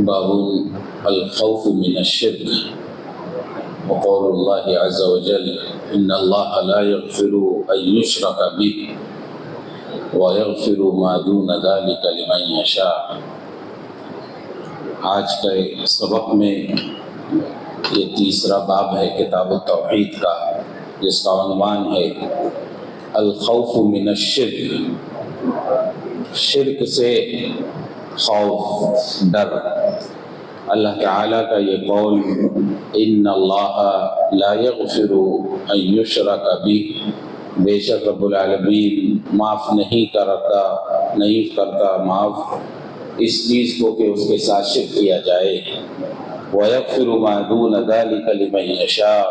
باب الخوف من الشرك وقول الله عز وجل إن الله لا يغفر أن يشرك به ويغفر ما دون ذلك لمن يشاء۔ آج کے سبق میں یہ تیسرا باب ہے کتاب التوحید کا، جس کا عنوان ہے الخوف من الشرک، شرک سے خوف، ڈر۔ اللہ تعالیٰ کا یہ قول ان اللہ لا یغفر ان یشرک بہ، بے شک رب العالمین معاف نہیں کرتا معاف اس چیز کو کہ اس کے ساتھ شرک کیا جائے، وَيَغْفِرُ مَا دُونَ ذَلِكَ لِمَن يَشَاءُ،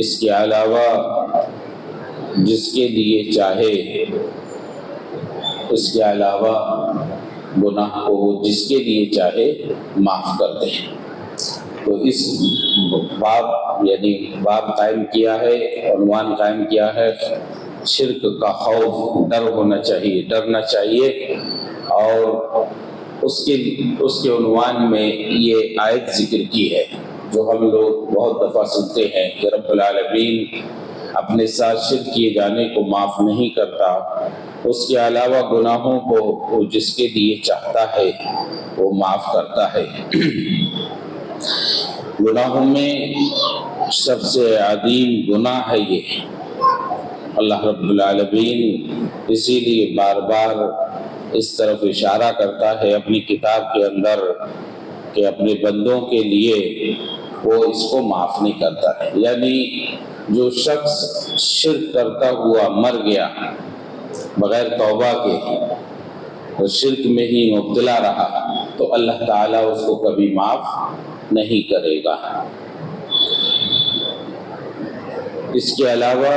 اس کے علاوہ جس کے لیے چاہے، اس کے علاوہ گناہ کو وہ جس کے لیے چاہے معاف کر دے۔ تو اس باب قائم کیا ہے، عنوان قائم کیا ہے شرک کا خوف، ڈر ہونا چاہیے، ڈرنا چاہیے۔ اور اس کے عنوان میں یہ آیت ذکر کی ہے جو ہم لوگ بہت دفعہ سنتے ہیں کہ رب العالمین اپنے ساتھ شرک کیے جانے کو معاف نہیں کرتا، اس کے علاوہ گناہوں کو وہ جس کے لیے چاہتا ہے وہ معاف کرتا ہے۔ گناہوں میں سب سے عظیم گناہ ہے یہ، اللہ رب العالمین اسی لیے بار بار اس طرف اشارہ کرتا ہے اپنی کتاب کے اندر کہ اپنے بندوں کے لیے وہ اس کو معاف نہیں کرتا ہے۔ یعنی جو شخص شرک کرتا ہوا مر گیا بغیر توبہ کے، وہ شرک میں ہی مبتلا رہا، تو اللہ تعالیٰ اس کو کبھی معاف نہیں کرے گا۔ اس کے علاوہ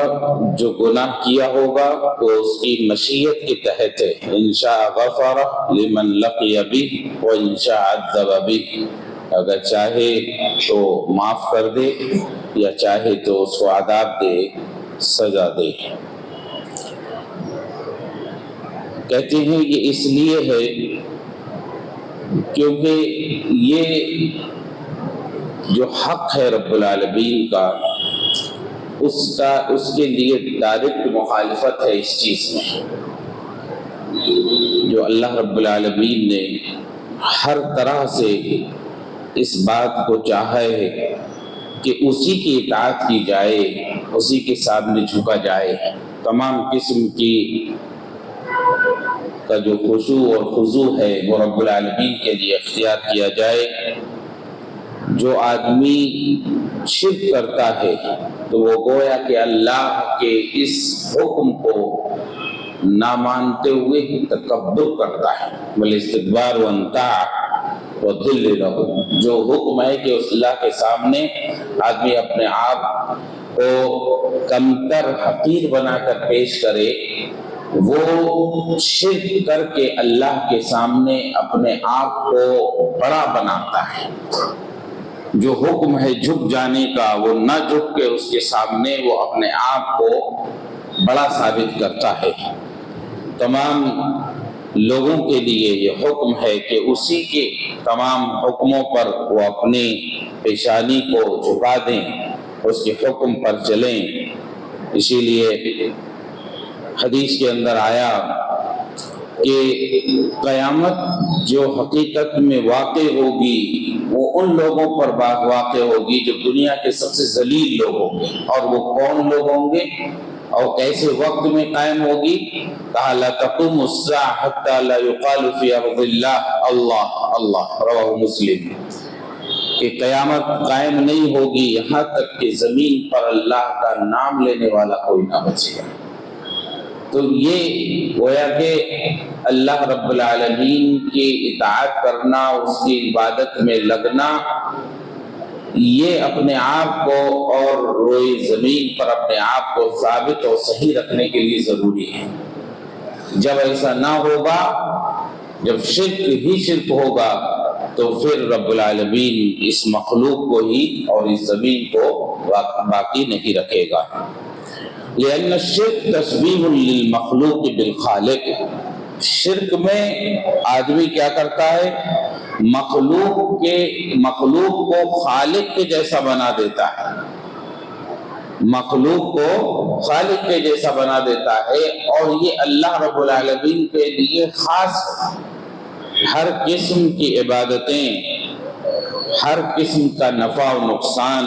جو گناہ کیا ہوگا وہ اس کی مشیت کے تحت ہے، ان شاء غفر لمن لقی بہ وان شاء عذب بہ، اگر چاہے تو معاف کر دے یا چاہے تو اس کو عذاب دے، سزا دے۔ کہتے ہیں یہ اس لیے ہے کیونکہ یہ جو حق ہے رب العالمین کا، اس کے لیے ڈائریکٹ مخالفت ہے اس چیز میں۔ جو اللہ رب العالمین نے ہر طرح سے اس بات کو چاہا ہے کہ اسی کی اطاعت کی جائے، اسی کے سامنے جھکا جائے، تمام قسم کی کا جو خشوع اور خضوع ہے وہ رب العالمین کے لیے اختیار کیا جائے۔ جو آدمی شرک کرتا ہے تو وہ گویا کہ اللہ کے اس حکم کو نہ مانتے ہوئے تکبر کرتا ہے، بل استکبار وانطاع وذل لہ، جو حکم ہے کہ اس اللہ کے سامنے آدمی اپنے آپ کو کمتر حقیر بنا کر پیش کرے، وہ شرک کر کے اللہ کے سامنے اپنے آپ کو بڑا بناتا ہے۔ جو حکم ہے جھک جانے کا، وہ نہ جھک کے اس کے سامنے وہ اپنے آپ کو بڑا ثابت کرتا ہے۔ تمام لوگوں کے لیے یہ حکم ہے کہ اسی کے تمام حکموں پر وہ اپنی پیشانی کو جھکا دیں، اس کے حکم پر چلیں۔ اسی لیے حدیث کے اندر آیا کہ قیامت جو حقیقت میں واقع ہوگی وہ ان لوگوں پر واقع ہوگی جو دنیا کے سب سے ذلیل لوگ ہوں گے۔ اور وہ کون لوگ ہوں گے اور کیسے وقت میں قائم ہوگی؟ کہا لا تقوم الساعة حتى لا يقال في ارض الله اللہ اللہ، رواہ مسلم، کہ قیامت قائم نہیں ہوگی یہاں تک کہ زمین پر اللہ کا نام لینے والا کوئی نہ بچے گا۔ تو یہ گویا کہ اللہ رب العالمین کی اطاعت کرنا، اس کی عبادت میں لگنا، یہ اپنے آپ کو اور روئے زمین پر اپنے آپ کو ثابت اور صحیح رکھنے کے لیے ضروری ہے۔ جب ایسا نہ ہوگا، جب شرک ہی شرک ہوگا، تو پھر رب العالمین اس مخلوق کو ہی اور اس زمین کو باقی نہیں رکھے گا۔ لأن الشرک تشبیہ للمخلوق بالخالق، شرک میں آدمی کیا کرتا ہے؟ مخلوق کو خالق کے جیسا بنا دیتا ہے، مخلوق کو خالق کے جیسا بنا دیتا ہے، اور یہ اللہ رب العالمین کے لیے خاص ہے۔ ہر قسم کی عبادتیں، ہر قسم کا نفع و نقصان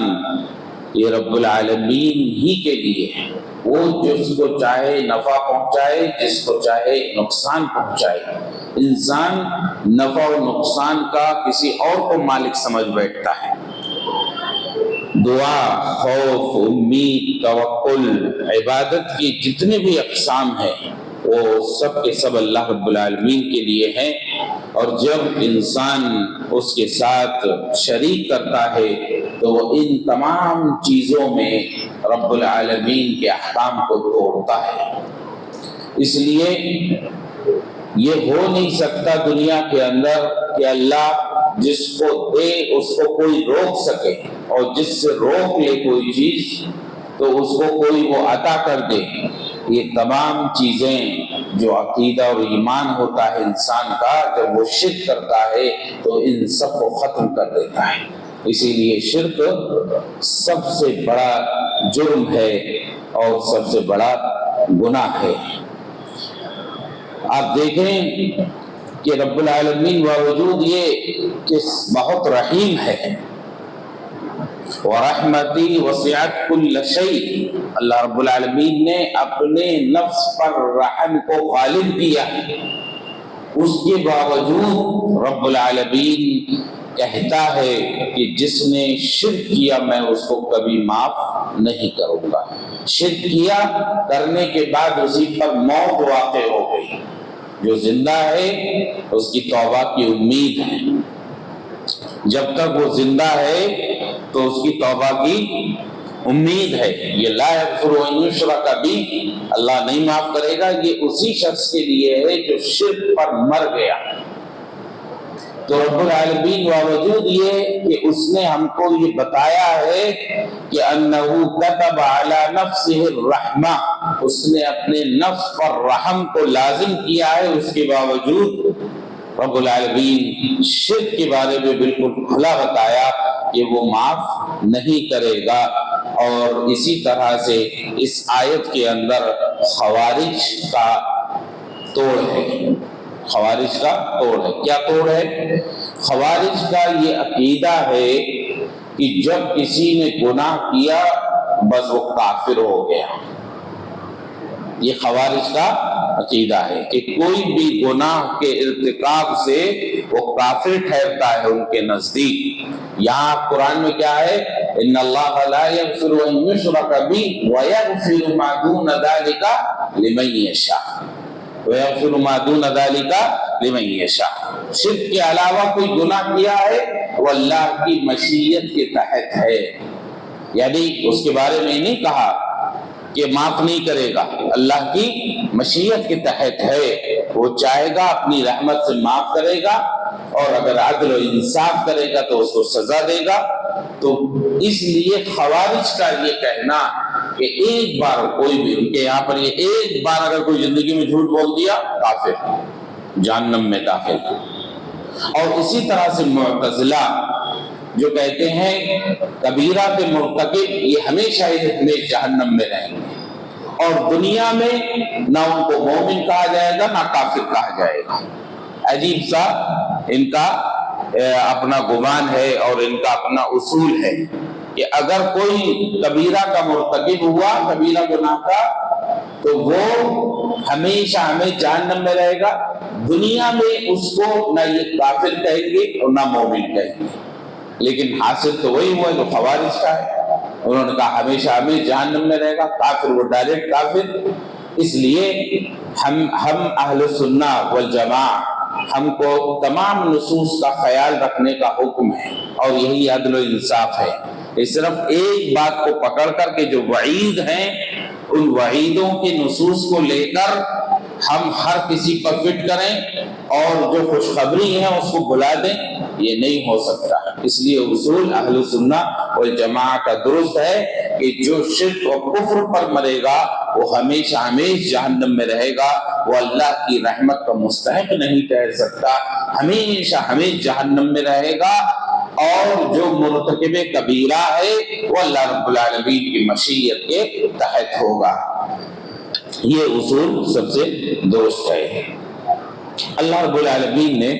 یہ رب العالمین ہی کے لیے ہے۔ وہ جس کو چاہے نفع پہنچائے، جس کو چاہے نقصان پہنچائے۔ انسان نفع و نقصان کا کسی اور کو مالک سمجھ بیٹھتا ہے۔ دعا، خوف، امید، توکل، عبادت کی جتنے بھی اقسام ہیں وہ سب کے سب اللہ رب العالمین کے لیے ہیں، اور جب انسان اس کے ساتھ شریک کرتا ہے تو وہ ان تمام چیزوں میں رب العالمین کے احکام کو توڑتا ہے۔ اس لیے یہ ہو نہیں سکتا دنیا کے اندر کہ اللہ جس کو دے اس کو کوئی روک سکے، اور جس سے روک لے کوئی چیز تو اس کو کوئی وہ عطا کر دے۔ یہ تمام چیزیں جو عقیدہ اور ایمان ہوتا ہے انسان کا، جب وہ شرک کرتا ہے تو ان سب کو ختم کر دیتا ہے۔ اسی لیے شرک سب سے بڑا جرم ہے اور سب سے بڑا گناہ ہے۔ آپ دیکھیں کہ رب العالمین باوجود یہ کہ بہت رحیم ہے، وَرَحْمَتِي وَسِعَتْ كُلَّ شَيْءٍ، اللہ رب العالمین نے اپنے نفس پر رحم کو غالب کیا ہے، اس کے باوجود رب العالمین کہتا ہے کہ جس نے شرک کیا میں اس کو کبھی معاف نہیں کروں گا۔ شرک کیا، کرنے کے بعد اسی پر موت واقع ہو گئی۔ جو زندہ ہے اس کی توبہ کی امید ہے، جب تک وہ زندہ ہے تو اس کی توبہ کی امید ہے۔ یہ لا یغفر ان یشرک بہ، اللہ نہیں معاف کرے گا، یہ اسی شخص کے لیے ہے جو شرک پر مر گیا۔ تو رب العالمین باوجود یہ کہ اس نے ہم کو یہ بتایا ہے کہ انہ کتب علی نفسہ الرحمہ، اس نے اپنے نفس پر رحم کو لازم کیا ہے، اس کے باوجود رب العالمین شرک کے بارے میں بالکل کھلا بتایا کہ وہ معاف نہیں کرے گا۔ اور اسی طرح سے اس آیت کے اندر خوارج کا توڑ ہے، خوارج کا توڑ ہے۔ کیا توڑ ہے؟ خوارج کا یہ عقیدہ ہے کہ جب کسی نے گناہ کیا بس وہ کافر ہو گیا۔ یہ خوارج کا عقیدہ ہے کہ کوئی بھی گناہ کے ارتکاب سے وہ کافر ٹھہرتا ہے ان کے نزدیک۔ یہاں قرآن میں کیا ہے؟ ان اللہ لا یغفر ان یشرک بہ ویغفر ما دون ذلک لمن یشاء، ویغفر ما دون ذلک لمن یشاء۔ شرک کے علاوہ کوئی گناہ کیا ہے وہ اللہ کی مشیت کے تحت ہے، یعنی اس کے بارے میں نہیں کہا کہ معاف نہیں کرے گا، اللہ کی مشیت کے تحت ہے، وہ چاہے گا اپنی رحمت سے معاف کرے گا، اور اگر عدل و انصاف کرے گا تو اس کو سزا دے گا۔ تو اس لیے خوارج کا یہ کہنا کہ ایک بار کوئی بھی، ان کے یہاں پر یہ ایک بار اگر کوئی زندگی میں جھوٹ بول دیا کافر، جہنم میں داخل۔ اور اسی طرح سے معتزلہ جو کہتے ہیں کبیرہ کے مرتکب یہ ہمیشہ جہنم میں رہیں گے، اور دنیا میں نہ ان کو مومن کہا جائے گا نہ کافر کہا جائے گا۔ عجیب سا ان کا اپنا گمان ہے اور ان کا اپنا اصول ہے کہ اگر کوئی کبیرہ کا مرتکب ہوا، کبیرہ گناہ کا، تو وہ ہمیشہ جہنم میں رہے گا۔ دنیا میں اس کو نہ یہ کافر کہیں گے اور نہ مومن کہیں گے، لیکن حاصل تو وہی ہوا جو خوارج کا ہے۔ انہوں نے کہا ہمیشہ جہنم میں رہے گا، کافر وہ ڈائریکٹ کافر۔ اس لیے ہم اہل سنہ والجماع، ہم کو تمام نصوص کا خیال رکھنے کا حکم ہے، اور یہی عدل و انصاف ہے۔ یہ صرف ایک بات کو پکڑ کر کے جو وعید ہیں ان وعیدوں کے نصوص کو لے کر ہم ہر کسی پر فٹ کریں اور جو خوشخبری ہے اس کو بلا دیں، یہ نہیں ہو سکتا۔ اس لیے اصول اہل سنہ والجماعہ کا درست ہے کہ جو شرک و کفر پر مرے گا وہ ہمیشہ ہمیشہ جہنم میں رہے گا، وہ اللہ کی رحمت کا مستحق نہیں ٹھہر سکتا، ہمیشہ ہمیشہ جہنم میں رہے گا۔ اور جو مرتکب کبیرہ ہے وہ اللہ رب العالمین کی مشیت کے تحت ہوگا۔ یہ اصول سب سے درست ہے۔ اللہ رب العالمین نے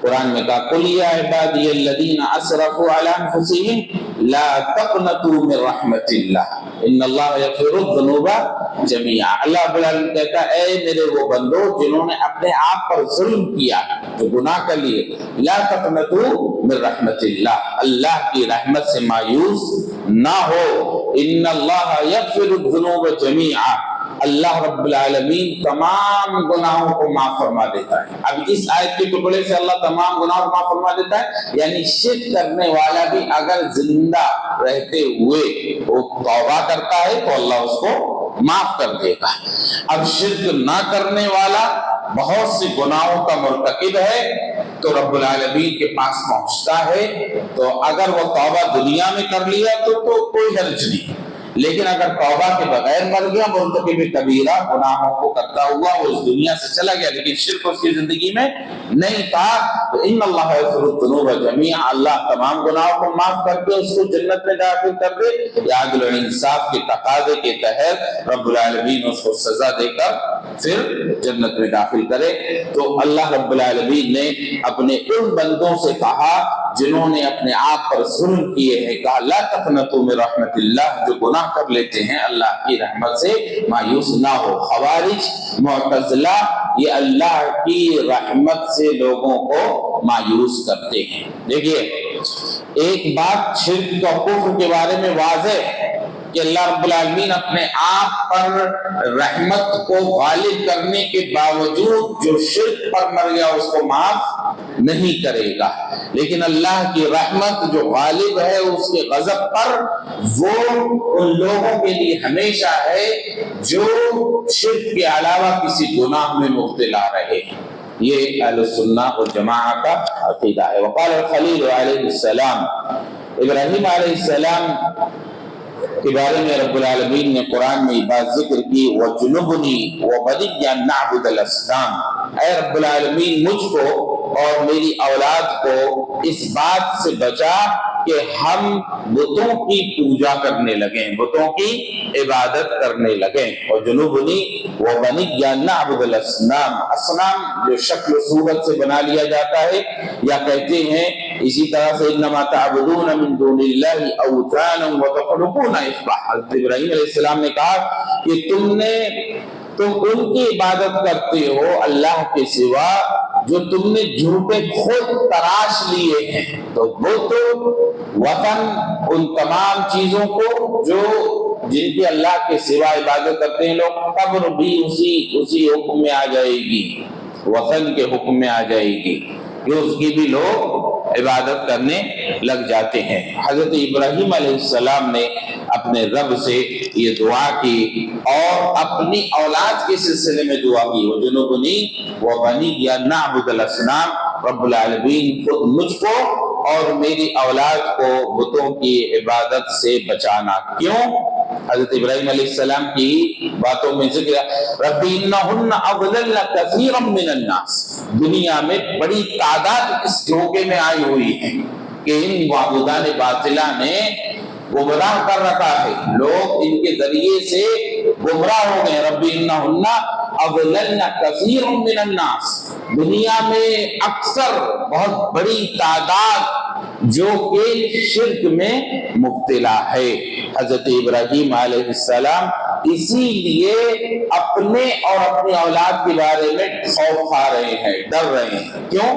قرآن میں کہا قُلْ يَا عِبَادِيَ الَّذِينَ أَسْرَفُوا عَلَىٰ أَنفُسِهِمْ لَا تَقْنَطُوا مِن رَحْمَةِ اللَّهِ إِنَّ اللَّهَ يَغْفِرُ الذُّنُوبَ جَمِيعًا۔ اللہ رب العالمین کہتا ہے اے میرے وہ بندو جنہوں نے اپنے آپ پر ظلم کیا، جو گناہ کر لیے، لا تقنطوا من رحمت اللہ، اللہ کی رحمت سے مایوس نہ ہو، ان اللہ یغفر الذنوب جميعا، اللہ رب العالمین تمام گناہوں کو معاف فرما دیتا ہے۔ اب اس آیت کے ٹکڑے سے اللہ تمام گناہوں کو معاف فرما دیتا ہے، یعنی شرک کرنے والا بھی اگر زندہ رہتے ہوئے وہ توبہ کرتا ہے تو اللہ اس کو معاف کر دے گا۔ اب شرک نہ کرنے والا بہت سے گناہوں کا مرتکب ہے تو رب العالمین کے پاس پہنچتا ہے، تو اگر وہ توبہ دنیا میں کر لیا تو کوئی حرج نہیں، لیکن اگر توبہ کے بغیر مر گیا مرتکب کبیرہ گناہوں کو کرتا ہوا وہ اس دنیا سے چلا گیا لیکن شرک اس کی زندگی میں نہیں تھا، تو ان اللہ یغفر الذنوب جميعا، اللہ تمام گناہوں کو معاف کر کے اس کو جنت میں داخل کر دے، یا عدل و انصاف کے تقاضے کے تحت رب العالمین اس کو سزا دے کر پھر جنت میں داخل کرے۔ تو اللہ رب العالمین نے اپنے ان بندوں سے کہا جنہوں نے اپنے آپ پر ظلم کیے ہیں، کہا لا تقنطوا من رحمت اللہ، جو گناہ کر لیتے ہیں اللہ کی رحمت سے مایوس نہ ہو۔ خوارج معتزلہ یہ اللہ کی رحمت سے لوگوں کو مایوس کرتے ہیں۔ دیکھیے ایک بات شرک و کفر کے بارے میں واضح ہے کہ اللہ رب العالمین اپنے آپ پر رحمت کو غالب کرنے کے باوجود جو شرک پر مر گیا اس کو معاف نہیں کرے گا، لیکن اللہ کی رحمت جو غالب ہے اس کے غضب پر وہ ان لوگوں کے لیے ہمیشہ ہے جو شرک کے علاوہ کسی گناہ میں مبتلا رہے۔ یہ اہل سنہ والجماعہ کا عقیدہ ہے۔ وقال الخلیل علیہ السلام، ابراہیم علیہ السلام کے بارے میں رب العالمین نے قرآن میں بات ذکر کی وَجُنُبْنِي وَبَنِيَّ أَن نَّعْبُدَ الْأَصْنَامَ، اے رب العالمین مجھ کو اور میری اولاد کو اس بات سے بچا کہ ہم بتوں کی پوجا کرنے لگیں، بتوں کی عبادت کرنے لگیں۔ وَجُنُبْنِي وَبَنِيَّ أَن نَّعْبُدَ الْأَصْنَامَ، اصنام جو شکل و صورت سے بنا لیا جاتا ہے، یا کہتے ہیں اسی طرح سے انما تعبدون من دون اللہ اوثانا وتخلقون افکا، حضرت ابراہیم علیہ السلام نے کہا کہ تم ان کی عبادت کرتے ہو اللہ کے سوا جو تم نے جھوٹے خود تراش لیے ہیں۔ تو بت وطن ان تمام چیزوں کو جو جن کی اللہ کے سوا عبادت کرتے ہیں لوگ، قبر بھی اسی حکم میں آ جائے گی، وطن کے حکم میں آ جائے گی کہ اس کی بھی لوگ عبادت کرنے لگ جاتے ہیں۔ حضرت ابراہیم علیہ السلام نے اپنے رب سے یہ دعا کی اور اپنی اولاد کے سلسلے میں دعا کی وَجُنُبْنِي وَبَنِيَّ أَن نَّعْبُدَ الْأَصْنَامَ، رب العالمین خود مجھ کو اور میری اولاد کو بتوں کی عبادت سے بچانا۔ کیوں؟ حضرت ابراہیم علیہ السلام کی باتوں میں ذکر رب انہن اضللن کثیرا من الناس، دنیا میں بڑی تعداد اس دھوکے میں آئی ہوئی ہے کہ ان معبودان باطلہ نے گمراہ کر رکھا ہے، لوگ ان کے ذریعے سے گمراہ ہو گئے۔ رب انہن اضللن کثیرا من الناس، دنیا میں اکثر بہت بڑی تعداد جو کہ شرک میں مبتلا ہے۔ حضرت ابراہیم علیہ السلام اسی لیے اپنے اور اپنی اولاد کے بارے میں خوف کھا رہے ہیں، ڈر رہے ہیں۔ کیوں؟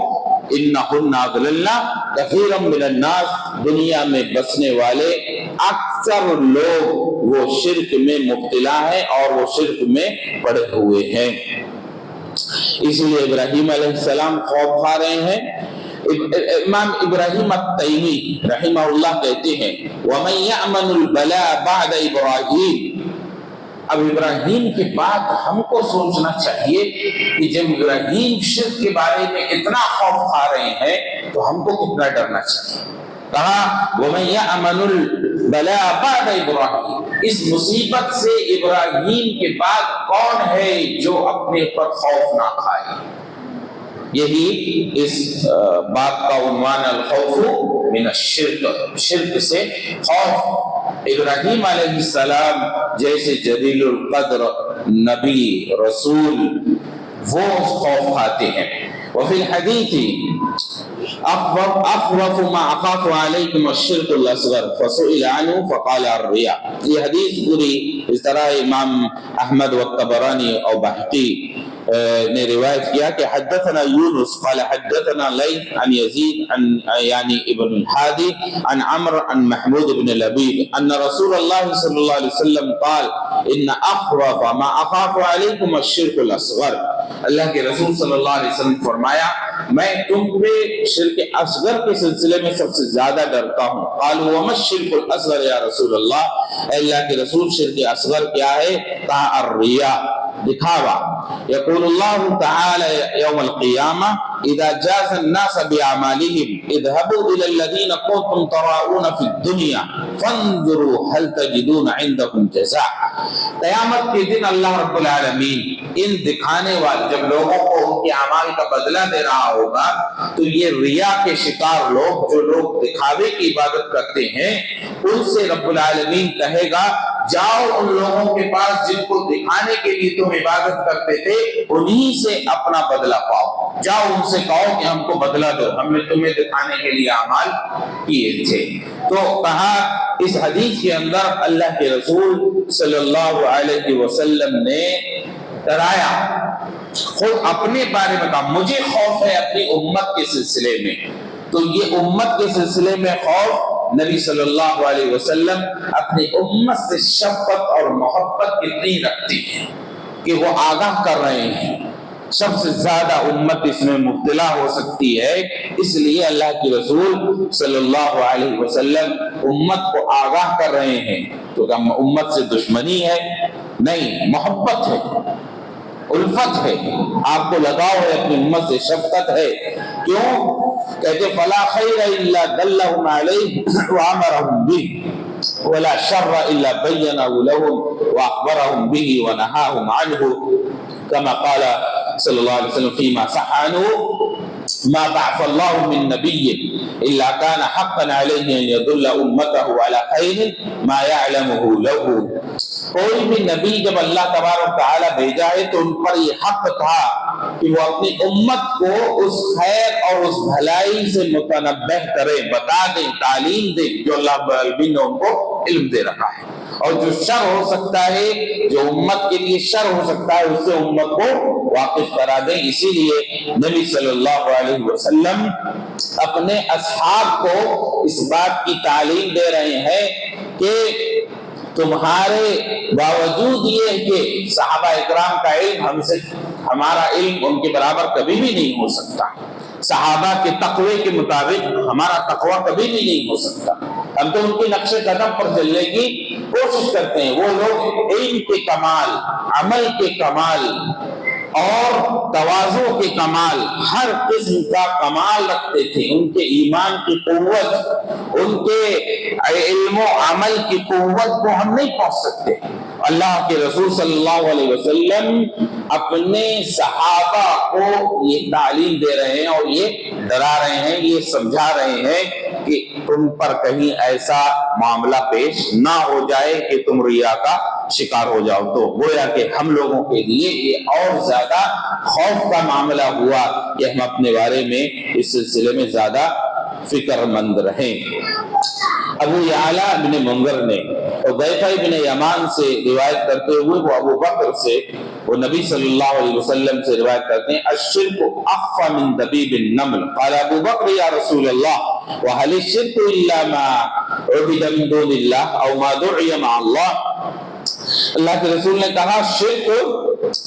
انہن اضللن کثیرا من الناس، دنیا میں بسنے والے اکثر لوگ وہ شرک میں مبتلا ہیں اور وہ شرک میں پڑے ہوئے ہیں، اس لیے ابراہیم علیہ السلام خوف کھا رہے ہیں۔ امام ابراہیم التیمی رحمہ اللہ کہتے ہیں وَمَن يَأْمَنُ الْبَلَاءَ بَعْدَ إِبْرَاهِيمَ، اب ابراہیم کے بعد ہم کو سوچنا چاہیے کہ جب ابراہیم شرک کے بارے میں اتنا خوف کھا رہے ہیں تو ہم کو کتنا ڈرنا چاہیے. کہا وَمَن يَأْمَنُ الْبَلَاءَ بَعْدَ ابراہیم، اس مصیبت سے ابراہیم کے بعد کون ہے جو اپنے پر خوف نہ کھائے. یہی اس بات کا عنوان الخوف من الشرک، شرک سے خوف. ابراہیم علیہ السلام جیسے جلیل القدر نبی رسول وہ خوف کھاتے ہیں. وفي الحديث اخوف ما اخاف عليكم الشرك الاصغر فسئل عنه فقال الرياء. یہ حدیث پوری اس طرح امام احمد والطبرانی اور بحقی نے روایت کیا کہ حدثنا یونس قال حدثنا لیث عن یزید عن یعنی ابن الحادی عن عمرو عن محمود بن لبید ان رسول اللہ صلی اللہ علیہ وسلم قال ان اخوف ما اخاف علیکم الشرک الاصغر. اللہ کے رسول صلی اللہ علیہ وسلم فرمایا میں تم پہ شرک اصغر کے سلسلے میں سب سے زیادہ ڈرتا ہوں. قالوا وما الشرک الاصغر یا رسول اللہ، اے اللہ کے رسول شرک اصغر کیا ہے؟ کہا الریا، دکھاوا. یقول اللہ تعالی یوم القیامہ اذا جاز الناس باعمالهم اذهبوا الى الذين كنتم تراؤون في الدنيا فانظروا هل تجدون عندهم جزاء. قیامت کے دن اللہ رب العالمین ان دکھانے والے جب لوگوں کو ان کے اعمال کا بدلہ دے رہا ہوگا تو یہ ریا کے شکار لوگ جو لوگ دکھاوے کی عبادت کرتے ہیں ان سے رب العالمین کہے گا جاؤ ان لوگوں کے پاس جن کو دکھانے کے لیے تم عبادت کرتے تھے انہی سے اپنا بدلہ پاؤ. جاؤ ان سے کہو کہ ہم کو بدلہ دو، ہم نے تمہیں دکھانے کے لیے اعمال کیے تھے. تو کہا اس حدیث کے اندر اللہ کے رسول صلی اللہ علیہ وسلم نے ڈرایا، خود اپنے بارے میں کہا مجھے خوف ہے اپنی امت کے سلسلے میں. تو یہ امت کے سلسلے میں خوف، نبی صلی اللہ علیہ وسلم اپنی امت سے شفقت اور محبت کتنی رکھتے ہیں کہ وہ آگاہ کر رہے ہیں سب سے زیادہ امت اس میں مبتلا ہو سکتی ہے. اس لیے اللہ کے رسول صلی اللہ علیہ وسلم امت کو آگاہ کر رہے ہیں. تو کیا امت سے دشمنی ہے؟ نہیں، محبت ہے، الفت ہے، آپ کو لگاؤ ہے، اپنی امت سے شفقت ہے. کیوں؟ کہتے فلا خیر الا دلهم علیہ وامرهم به ولا شر الا بینه لهم واخبرهم به ونهاهم عنه كما قال صلی اللہ علیہ وسلم فيما صح عنه ما بعث الله من نبي الا كان حقا عليه ان يدل امته على خير ما يعلمه له. کوئی بھی نبی جب اللہ تبارک تعالی بھیجا ہے تو ان پر یہ حق تھا کہ وہ اپنی امت کو اس خیر اور اس بھلائی سے متنبہ کرے، بتا دیں، تعلیم دیں جو اللہ رب العالمین نے ان کو علم دے رکھا ہے. اور جو شر ہو سکتا ہے، جو امت کے لیے شر ہو سکتا ہے، اس سے امت کو واقف کرا دیں. اسی لیے نبی صلی اللہ علیہ وسلم اپنے اصحاب کو اس بات کی تعلیم دے رہے ہیں کہ تمہارے باوجود یہ کہ صحابہ اکرام کا علم ہم سے، ہمارا علم ان کے برابر کبھی بھی نہیں ہو سکتا. صحابہ کے تقوی کے مطابق ہمارا تقوی کبھی بھی نہیں ہو سکتا. ہم تو ان کے نقش قدم پر چلنے کی کوشش کرتے ہیں. وہ لوگ علم کے کمال، عمل کے کمال اور تواضع کے کمال، ہر قسم کا کمال رکھتے تھے. ان کے ایمان کی قوت، ان کے علم و عمل کی قوت کو ہم نہیں پہنچ سکتے. اللہ کے رسول صلی اللہ علیہ وسلم اپنے صحابہ کو یہ تعلیم دے رہے ہیں اور یہ ڈرا رہے ہیں، یہ سمجھا رہے ہیں کہ تم پر کہیں ایسا معاملہ پیش نہ ہو جائے کہ تم ریا کا شکار ہو جاؤ. تو گویا کہ ہم لوگوں کے لیے یہ اور زیادہ خوف کا معاملہ ہوا کہ ہم اپنے بارے میں اس سلسلے میں زیادہ فکر مند رہیں. ابو یعلا ابن منذر نے حذیفہ ابن یمان سے روایت کرتے ہوئے وہ ابو بکر سے، وہ نبی صلی اللہ علیہ وسلم سے روایت کرتے ہیں الشرک اخفى من دبیب النمل. قال ابو بکر یا رسول اللہ وهل الشرك الا ما عبد من دون الله او ما دعي مع الله. اللہ کے رسول نے کہا شرک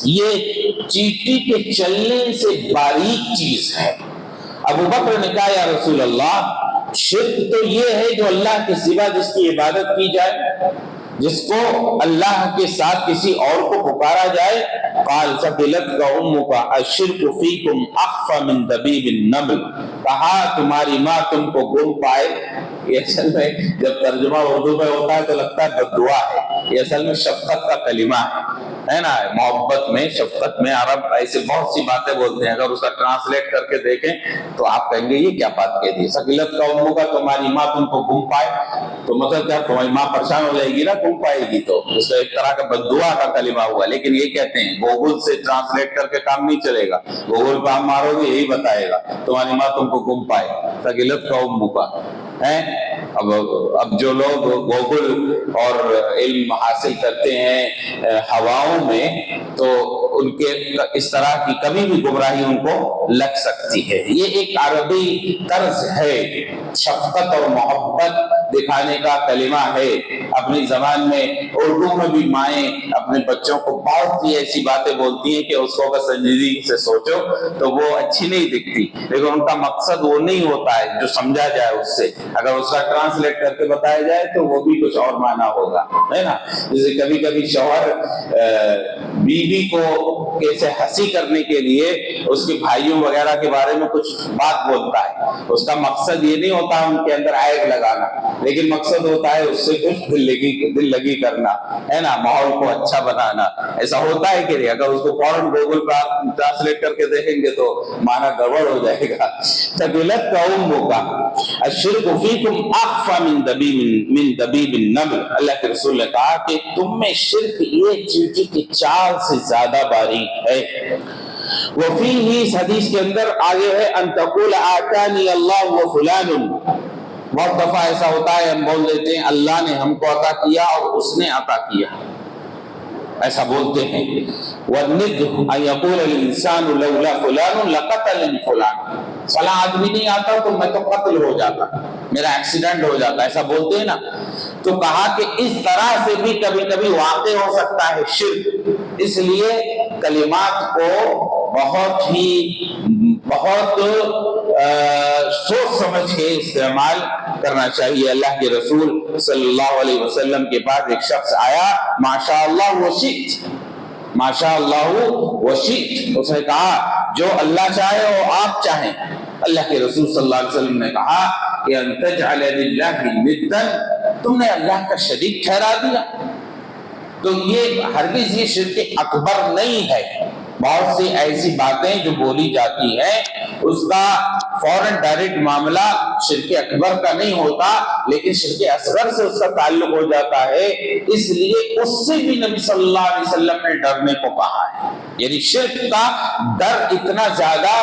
یہ چیٹی کے چلنے سے باریک چیز ہے. ابو بکر نے کہا یا رسول اللہ شرک تو یہ ہے جو اللہ کے سوا جس کی عبادت کی جائے. جس کو اللہ کے ساتھ کسی اور کو پکارا جائے. قال ثقلتک امک الشرک فیکم اخفى من دبیب النمل. کہا تمہاری ماں تم کو گم پائے. یہ اصل میں جب ترجمہ اردو میں ہوتا ہے تو لگتا ہے بد دعا ہے. یہ اصل میں شفقت کا کلمہ ہے نا. محبت میں شفقت میں عرب ایسے بہت سی باتیں بولتے ہیں. اگر اس کا ٹرانسلیٹ کر کے دیکھیں تو آپ کہیں گے یہ کیا بات کہہ دی. ثقلتک امک تمہاری ماں تم کو گم پائے تو مطلب کیا تمہاری ماں پریشان ہو جائے گی نا گم پائے گی تو اس کا ایک طرح کا بد دعا کا کلمہ ہوا. لیکن یہ کہتے ہیں گوگل سے ٹرانسلیٹ کر کے کام نہیں چلے گا. گوگل پہ آپ مارو گے یہی بتائے گا تمہاری ماں تم کو گم پائے. ثقلتک امک ہے. اب جو لوگ گوگل اور علم حاصل کرتے ہیں ہواؤں میں تو ان کے اس طرح کی کبھی بھی گمراہی ان کو لگ سکتی ہے. یہ ایک عربی طرز ہے, شفقت اور محبت دکھانے کا کلمہ ہے. اپنی زبان میں اردو میں بھی مائیں اپنے بچوں کو بہت سی ایسی باتیں بولتی ہیں کہ اس کو اگر سنجیدگی سے سوچو تو وہ اچھی نہیں دکھتی, لیکن ان کا مقصد وہ نہیں ہوتا ہے جو سمجھا جائے اس سے. اگر اس کا ٹرانسلیٹ کر کے بتایا جائے تو وہ بھی کچھ اور معنی ہوگا, ہے نا. جیسے کبھی کبھی شوہر بیوی کو کیسے ہنسی کرنے کے لیے اس کے بھائیوں وغیرہ کے بارے میں کچھ بات بولتا ہے. اس کا مقصد یہ نہیں ہوتا ان کے اندر عیب لگانا, لیکن مقصد ہوتا ہے اس سے کچھ دل لگی کرنا, ہے نا, ماحول کو اچھا بنانا. ایسا ہوتا ہے کہ نہیں. اگر اس کو فوراً گوگل پر ٹرانسلیٹ کر کے دیکھیں گے تو معنی گڑبڑ ہو جائے گا. ثقلتک امک الشرک فیکم اخفى من دبیب النمل. اللہ کے رسول نے کہا کہ تم میں شرک یہ چیٹی کی چال سے زیادہ باریک ہے. وفیہ اس حدیث کے اندر آگے ہے ان تقول آتانی اللہ وفلان. بہت دفعہ ایسا ہوتا ہے ہم بول دیتے ہیں اللہ نے ہم کو عطا کیا اور اس نے عطا کیا, ایسا بولتے ہیں. والند ان یقول الانسان لولا فلان لقتلنی فلان. فلاں آدمی نہیں آتا تو میں تو قتل ہو جاتا, میرا ایکسیڈنٹ ہو جاتا, ایسا بولتے ہیں نا. تو کہا کہ اس طرح سے بھی کبھی کبھی واقع ہو سکتا ہے شرک. اس لیے کلمات کو بہت سوچ سمجھ کے استعمال کرنا چاہیے. اللہ کے رسول صلی اللہ علیہ وسلم کے پاس ایک شخص آیا, ماشاء اللہ وشئت, ماشاء اللہ وشئت. اس نے کہا جو اللہ چاہے وہ آپ چاہیں. اللہ کے رسول صلی اللہ علیہ وسلم نے کہا کہ ان تجعل للہ ندا, تم نے اللہ کا شریک ٹھہرا دیا. تو یہ ہرگز یہ شرک اکبر نہیں ہے. بہت سی ایسی باتیں جو بولی جاتی ہیں اس کا فوراً ڈائریکٹ معاملہ شرک اکبر کا نہیں ہوتا, لیکن شرک اصغر سے اس کا تعلق ہو جاتا ہے. اس لیے اس سے بھی نبی صلی اللہ علیہ وسلم نے ڈرنے کو کہا ہے. یعنی شرک کا ڈر اتنا زیادہ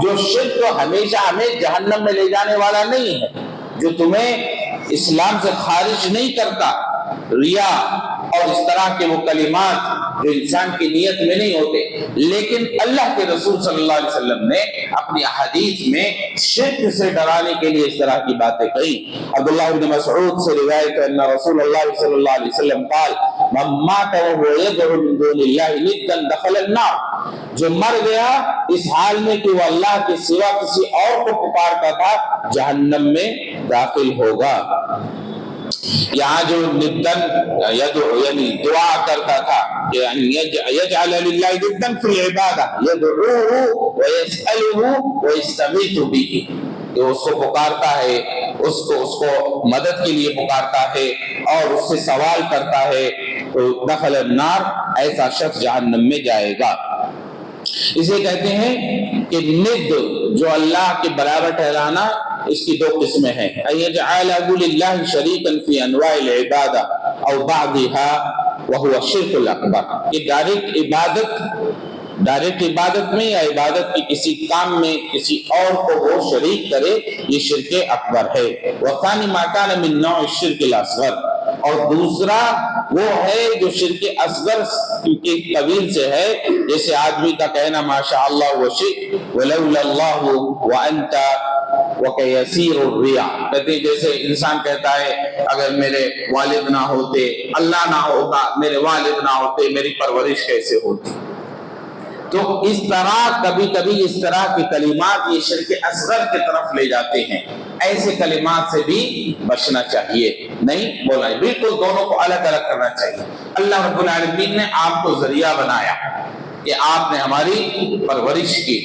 جو شرک تو ہمیشہ ہمیں جہنم میں لے جانے والا نہیں ہے, جو تمہیں اسلام سے خارج نہیں کرتا. ریا اور اس طرح کے وہ کلمات جو انسان کی نیت میں نہیں ہوتے, لیکن اللہ کے رسول صلی اللہ علیہ وسلم نے اپنی احادیث میں شرک سے ڈرانے کے لیے اس طرح کی باتیں کہی. عبداللہ بن مسعود سے روایت ہے ان رسول اللہ صلی اللہ علیہ وسلم قال من مات وهو يدعو من دون الله ندا دخل النار. جو مر گیا اس حال میں کہ وہ اللہ کے سوا کسی اور کو پکارتا تھا جہنم میں داخل ہوگا. یہاں جو ندن یدعو یعنی دعا کرتا تھا کہ یجعل للہ ندن فی العبادہ یدعوه ویسألہ ویستغیث بہ, کہ اس کو پکارتا ہے, اس کو مدد کے لیے پکارتا ہے اور اس سے سوال کرتا ہے, تو دخل النار, ایسا شخص جہنم میں جائے گا. اسے کہتے ہیں کہ ند جو اللہ کے برابر ٹھہرانا, اس کی دو قسمیں ہیں. ایجعلہ للہ شریکا فی انواع العبادہ او بعضها وهو الشرک الاکبر, کہ ڈائریکٹ عبادت میں یا عبادت کے کسی کام میں کسی اور کو وہ شریک کرے, یہ شرک اکبر ہے. وثانی ما کان من نوع الشرک الاصغر, اور دوسرا وہ ہے جو شرک اصغر کی قبیل سے ہے, جیسے آدمی کا کہنا ماشاء اللہ وشئت ولولا اللہ وانت وکیسیر الریا. کہتے جیسے انسان کہتا ہے اگر میرے والد نہ ہوتے, اللہ نہ ہوتا, میرے والد نہ ہوتے, میری پرورش کیسے ہوتی. تو اس طرح کبھی کبھی اس طرح کے کلمات یہ شرک اصغر کی طرف لے جاتے ہیں، ایسے کلمات سے بھی بچنا چاہیے، نہیں بولا، بالکل دونوں کو الگ الگ کرنا چاہیے۔ اللہ رب العالمین نے آپ کو ذریعہ بنایا کہ آپ نے ہماری پرورش کی،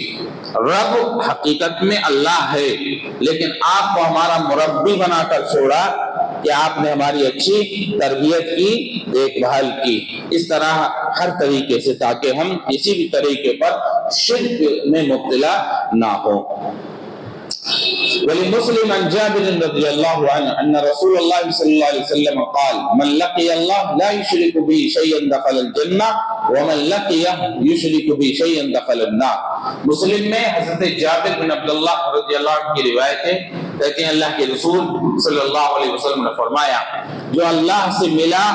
رب حقیقت میں اللہ ہے، لیکن آپ کو ہمارا مربی بنا کر چھوڑا کہ آپ نے ہماری اچھی تربیت کی، دیکھ بھال کی، اس طرح ہر طریقے سے، تاکہ ہم کسی بھی طریقے پر شرک میں مبتلا نہ ہوں۔ ولمسلم عن جابر رضی اللہ عنہ ان رسول اللہ صلی اللہ علیہ وسلم قال من لقي الله لا يشرك به شيئا دخل الجنہ ومن لقيه يشرك به شيئا دخل النار۔ مسلم میں حضرت جابر بن عبداللہ رضی اللہ عنہ کی روایت ہے، کہتے ہیں اللہ کے رسول صلی اللہ علیہ وسلم نے فرمایا جو اللہ سے ملا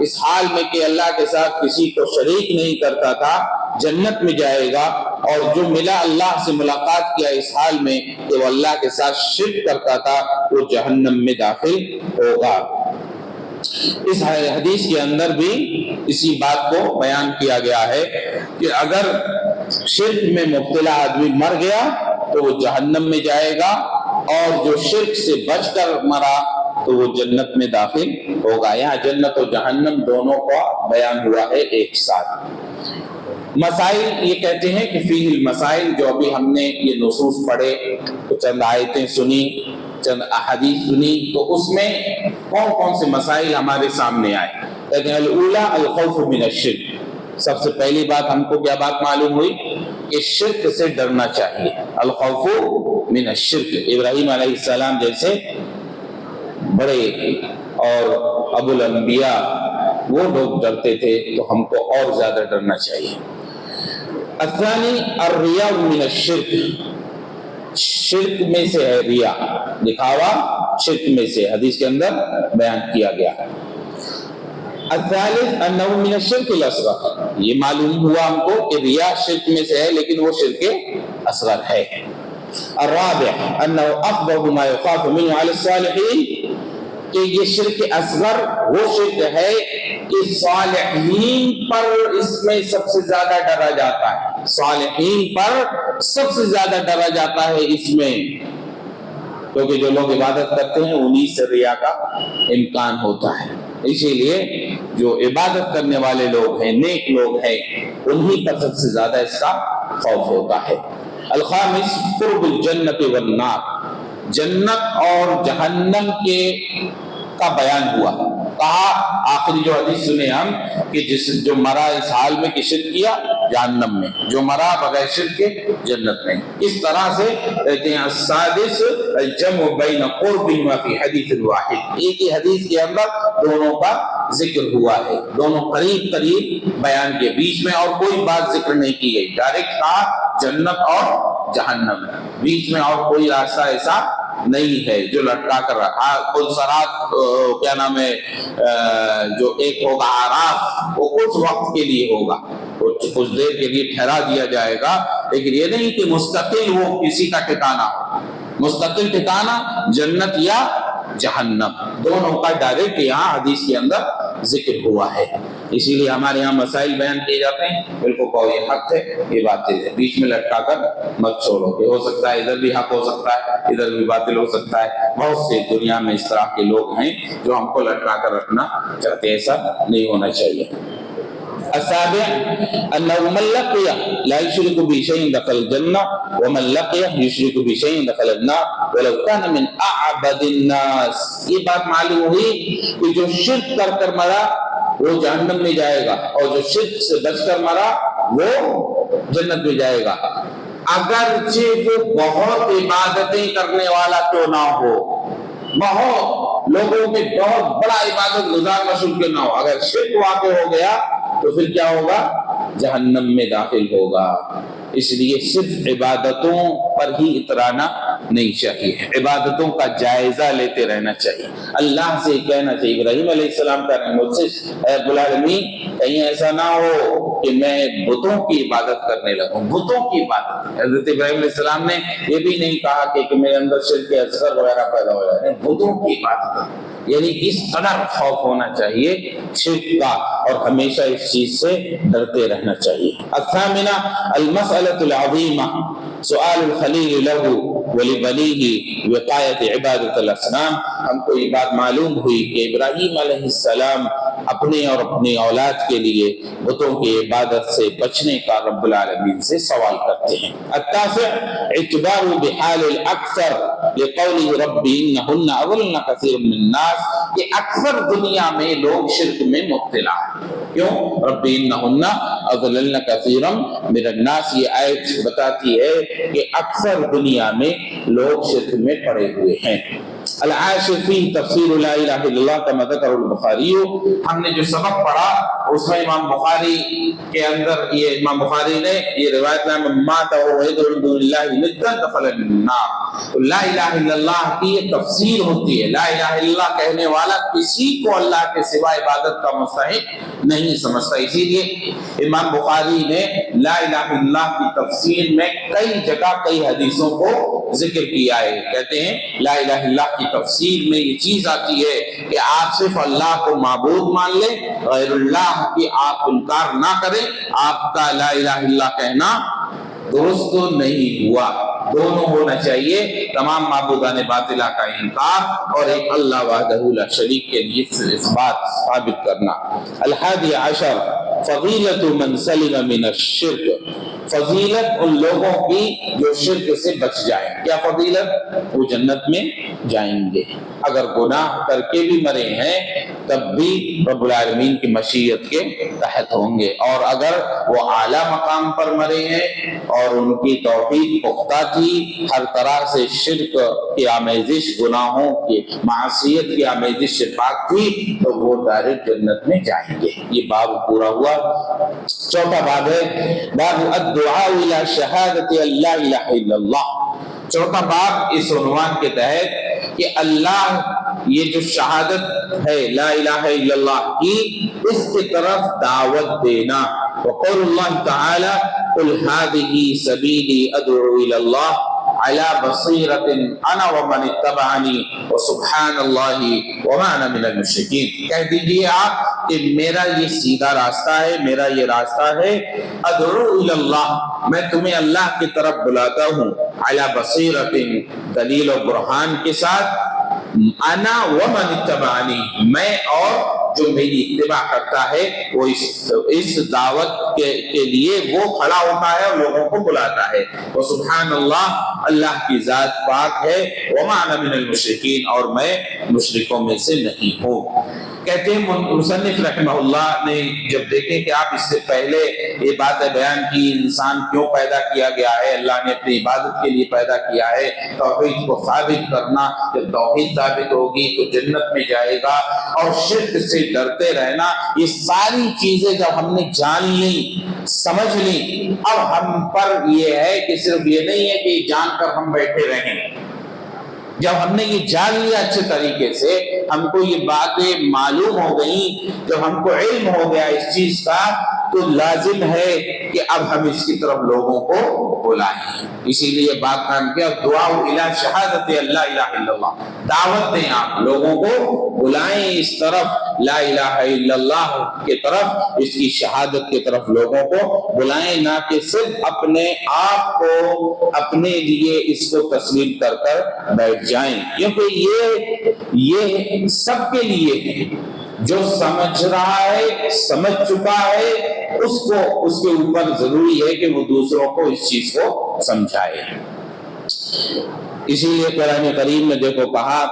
اس حال میں کہ اللہ کے ساتھ کسی کو شریک نہیں کرتا تھا جنت میں جائے گا، اور جو ملا اللہ سے ملاقات کیا اس حال میں کہ وہ اللہ کے ساتھ شرک کرتا تھا وہ جہنم میں داخل ہوگا۔ اس حدیث کے اندر بھی اسی بات کو بیان کیا گیا ہے کہ اگر شرک میں مبتلا آدمی مر گیا تو وہ جہنم میں جائے گا، اور جو شرک سے بچ کر مرا تو وہ جنت میں داخل ہوگا۔ یہاں جنت و جہنم دونوں کا بیان ہوا ہے ایک ساتھ۔ مسائل یہ کہتے ہیں کہ فیہ المسائل، جو ابھی ہم نے یہ نصوص پڑھے تو چند آیتیں سنی، چند احادیث سنی، تو اس میں کون کون سے مسائل ہمارے سامنے آئے؟ کہتے ہیں الاولی الخوف من الشرک، سب سے پہلی بات ہم کو کیا بات معلوم ہوئی کہ شرک سے ڈرنا چاہیے۔ الخوف من الشرک، ابراہیم علیہ السلام جیسے بڑے اور ابو الانبیاء وہ لوگ ڈرتے تھے تو ہم کو اور زیادہ ڈرنا چاہیے۔ الثانی الریاء من الشرک، شرک میں سے ہے ریا، دکھاوا شرک میں سے، حدیث کے اندر بیان کیا گیا۔ الثالث انہ من الشرک الاصغر، یہ معلوم ہوا ہم کو کہ ریا شرک میں سے ہے لیکن وہ شرک اصغر ہے۔ الرابع انہ اقبح ما یخاف منہ علی الصالحین، کہ یہ شرک اصغر وہ شرک ہے کہ صالحین پر اس میں سب سے زیادہ ڈرا جاتا ہے، صالحین پر سب سے زیادہ ڈرا جاتا ہے اس میں، کیونکہ جو لوگ عبادت کرتے ہیں انہی سے ریا کا امکان ہوتا ہے، اسی لیے جو عبادت کرنے والے لوگ ہیں، نیک لوگ ہیں، انہی پر سب سے زیادہ اس کا خوف ہوتا ہے۔ الخامس قرب الجنت والنار، جنت اور جہنم کے کا بیان ہوا، کہا آخری جو حدیث سنے ہم کہ جو مرا اس حال میں کہ شرک کیا جہنم میں، جو مرا بغیر شرک کے جنت میں، اس طرح سے کہتے ہیں السادس الجمع بین قربہما فی حدیث واحد، ایک ہی حدیث کے اندر دونوں کا ذکر ہوا ہے، دونوں قریب قریب بیان کے، بیچ میں اور کوئی بات ذکر نہیں کی گئی، ڈائریکٹ کہا جنت اور جہنم، بیچ میں اور کوئی راستہ ایسا نہیں ہے جو لٹکا کر رکھا۔ کل سرات کیا نام ہے جو ایک ہوگا آراف، وہ کچھ وقت کے لیے ہوگا، کچھ دیر کے لیے ٹھہرا دیا جائے گا، لیکن یہ نہیں کہ مستقل وہ کسی کا ٹھکانہ ہو، مستقل ٹھکانہ جنت یا جہنم، دونوں کا ڈائریکٹ یہاں حدیث کے اندر ذکر ہوا ہے، اسی لیے ہمارے یہاں مسائل بیان کیے جاتے ہیں، بالکل کو یہ حق ہے، یہ باطل ہے، بیچ میں لٹکا کر مت چھوڑو کہ ہو سکتا ہے ادھر بھی حق ہو سکتا ہے ادھر بھی باطل ہو سکتا ہے، بہت سے دنیا میں اس طرح کے لوگ ہیں جو ہم کو لٹکا کر رکھنا چاہتے ہیں، ایسا نہیں ہونا چاہیے۔ السابع انه من لقي لا يشرك بشيء دخل الجنة ومن لقيه يشرك بشيء دخل النار ولو كان من اعبد الناس، یہ بات معلوم ہوئی کہ جو شرک کر کر مرا وہ جہنم میں جائے گا، اور جو شرک سے بچ کر مرا وہ جنت میں جائے گا، اگرچہ وہ بہت عبادتیں کرنے والا کیوں نہ ہو، بہت لوگوں میں بہت بڑا عبادت گزار مشہور کیوں نہ ہو، اگر شرک واقع ہو گیا تو پھر کیا ہوگا؟ جہنم میں داخل ہوگا۔ اس لیے صرف عبادتوں پر ہی اترانا نہیں چاہیے، عبادتوں کا جائزہ لیتے رہنا چاہیے، اللہ سے کہنا چاہیے، ابراہیم علیہ السلام کا مجھ سے اے رب العالمین کہیں ایسا نہ ہو کہ میں بتوں کی عبادت کرنے لگوں، بتوں کی عبادت۔ حضرت ابراہیم علیہ السلام نے یہ بھی نہیں کہا کہ میرے اندر شرک اصغر وغیرہ پیدا ہو جائے، بتوں کی عبادت، یعنی اس قدر خوف ہونا چاہیے شرک کا، اور ہمیشہ اس چیز سے ڈرتے رہنا چاہیے۔ الثامنہ المسألۃ العظیمہ سؤال الخلیل لہ ولبنیہ وقایۃ عبادۃ الاصنام۔ ہم کو یہ بات معلوم ہوئی کہ ابراہیم علیہ السلام اپنے اور اپنی اولاد کے لیے بتوں کی عبادت سے بچنے کا رب العالمین سے سوال کرتے ہیں۔ التاسع اعتبار بحال الاکثر لقوله رب انہن اضللن کثیر من الناس، کہ اکثر دنیا میں لوگ شرک میں مبتلا ہیں۔ کیوں؟ رب انہن اضللن کثیر من الناس، یہ آیت بتاتی ہے کہ اکثر دنیا میں لوگ شرک میں پڑے ہوئے ہیں۔ العاشر فيه تفسیر لا الہ الا اللہ کما ذکر البخاری، ہم نے جو سبق پڑھا اس میں امام بخاری کے اندر یہ امام بخاری نے یہ روایت نام مات وهو يدعو من دون اللہ ندا دخل النار۔ لا الہ الا اللہ کی یہ تفسیر ہوتی ہے، لا الہ الا اللہ کہنے والا کسی کو اللہ کے سوا عبادت کا مستحق نہیں سمجھتا۔ اسی لیے امام بخاری نے لا الہ الا اللہ کی تفسیر میں کئی جگہ کئی حدیثوں کو ذکر کیا ہے۔ کہتے ہیں لا الہ الا اللہ کی تفسیر میں یہ چیز آتی ہے کہ آپ صرف اللہ کو معبود مان لیں، غیر اللہ کی آپ انکار نہ کریں، آپ کا لا الہ الا اللہ کہنا درست نہیں ہوا۔ دونوں ہونا چاہیے، تمام معبودان باطلہ کا انکار اور ایک اللہ وحدہ لا شریک کے لیے اثبات ثابت کرنا۔ الحادی عشر فضیلت من سلم من الشرک، فضیلت ان لوگوں کی جو شرک سے بچ جائیں۔ کیا فضیلت؟ وہ جنت میں جائیں گے، اگر گناہ کر کے بھی مرے ہیں تب بھی رب العالمین کی مشیت کے تحت ہوں گے، اور اگر وہ اعلیٰ مقام پر مرے ہیں اور ان کی توحید پختہ تھی، ہر طرح سے شرک کی آمیزش، گناہوں کی معصیت کی آمیزش سے پاک تھی، تو وہ ڈائریکٹ جنت میں جائیں گے۔ یہ باب پورا ہوا۔ چوتھا باب ہے باب الدعاء الى شہادت لا الہ الا اللہ۔ چوتھا باب اس عنوان کے تحت کہ اللہ یہ جو شہادت ہے لا الہ الا اللہ کی، اس کی طرف دعوت دینا۔ وقول اللہ تعالی قل هذه سبیلی ادعو الى اللہ علی بصیرۃ انا ومن اتبعنی وسبحان اللہ وما انا من المشرکین۔ کہہ دیجئے آپ کہ میرا یہ سیدھا راستہ ہے، میرا یہ راستہ ہے ادعو الی اللہ، میں تمہیں اللہ کی طرف بلاتا ہوں، علی بصیرۃ دلیل و برہان کے ساتھ، انا ومن اتبعنی میں اور جو میری اتباع کرتا ہے، وہ اس دعوت کے لیے وہ کھڑا ہوتا ہے اور لوگوں کو بلاتا ہے۔ وسبحان اللہ، اللہ کی ذات پاک ہے، وما انا من المشرکین، اور میں مشرکوں میں سے نہیں ہوں۔ کہتے ہیں مصنف رحمہ اللہ نے جب دیکھیں کہ آپ اس سے پہلے یہ باتیں بیان کی، انسان کیوں پیدا کیا گیا ہے، اللہ نے اپنی عبادت کے لیے پیدا کیا ہے، توحید کو ثابت کرنا، جب توحید ثابت ہوگی تو جنت میں جائے گا، اور شرک سے ڈرتے رہنا، یہ ساری چیزیں جب ہم نے جان لی، سمجھ لی، اب ہم پر یہ ہے کہ صرف یہ نہیں ہے کہ جان کر ہم بیٹھے رہیں۔ جب ہم نے یہ جان لیا اچھے طریقے سے، ہم کو یہ باتیں معلوم ہو گئیں، جب ہم کو علم ہو گیا اس چیز کا، تو لازم ہے کہ اب ہم اس کی طرف لوگوں کو بلائیں۔ اسی لیے بات کام کیا دعا الی شہادت اللہ الہ الا اللہ، دعوت دیں، آپ لوگوں کو بلائیں اس طرف لا الہ الا اللہ کی طرف، اس کی شہادت کی طرف لوگوں کو بلائیں، نہ کہ صرف اپنے آپ کو اپنے لیے اس کو تسلیم کر کر بیٹھ جائیں، کیونکہ یہ سب کے لیے ہے۔ جو سمجھ رہا ہے، سمجھ چکا ہے، اس کے اوپر ضروری ہے کہ وہ دوسروں کو اس چیز کو سمجھائے۔ اسی لیے قرآن کریم میں دیکھو کہا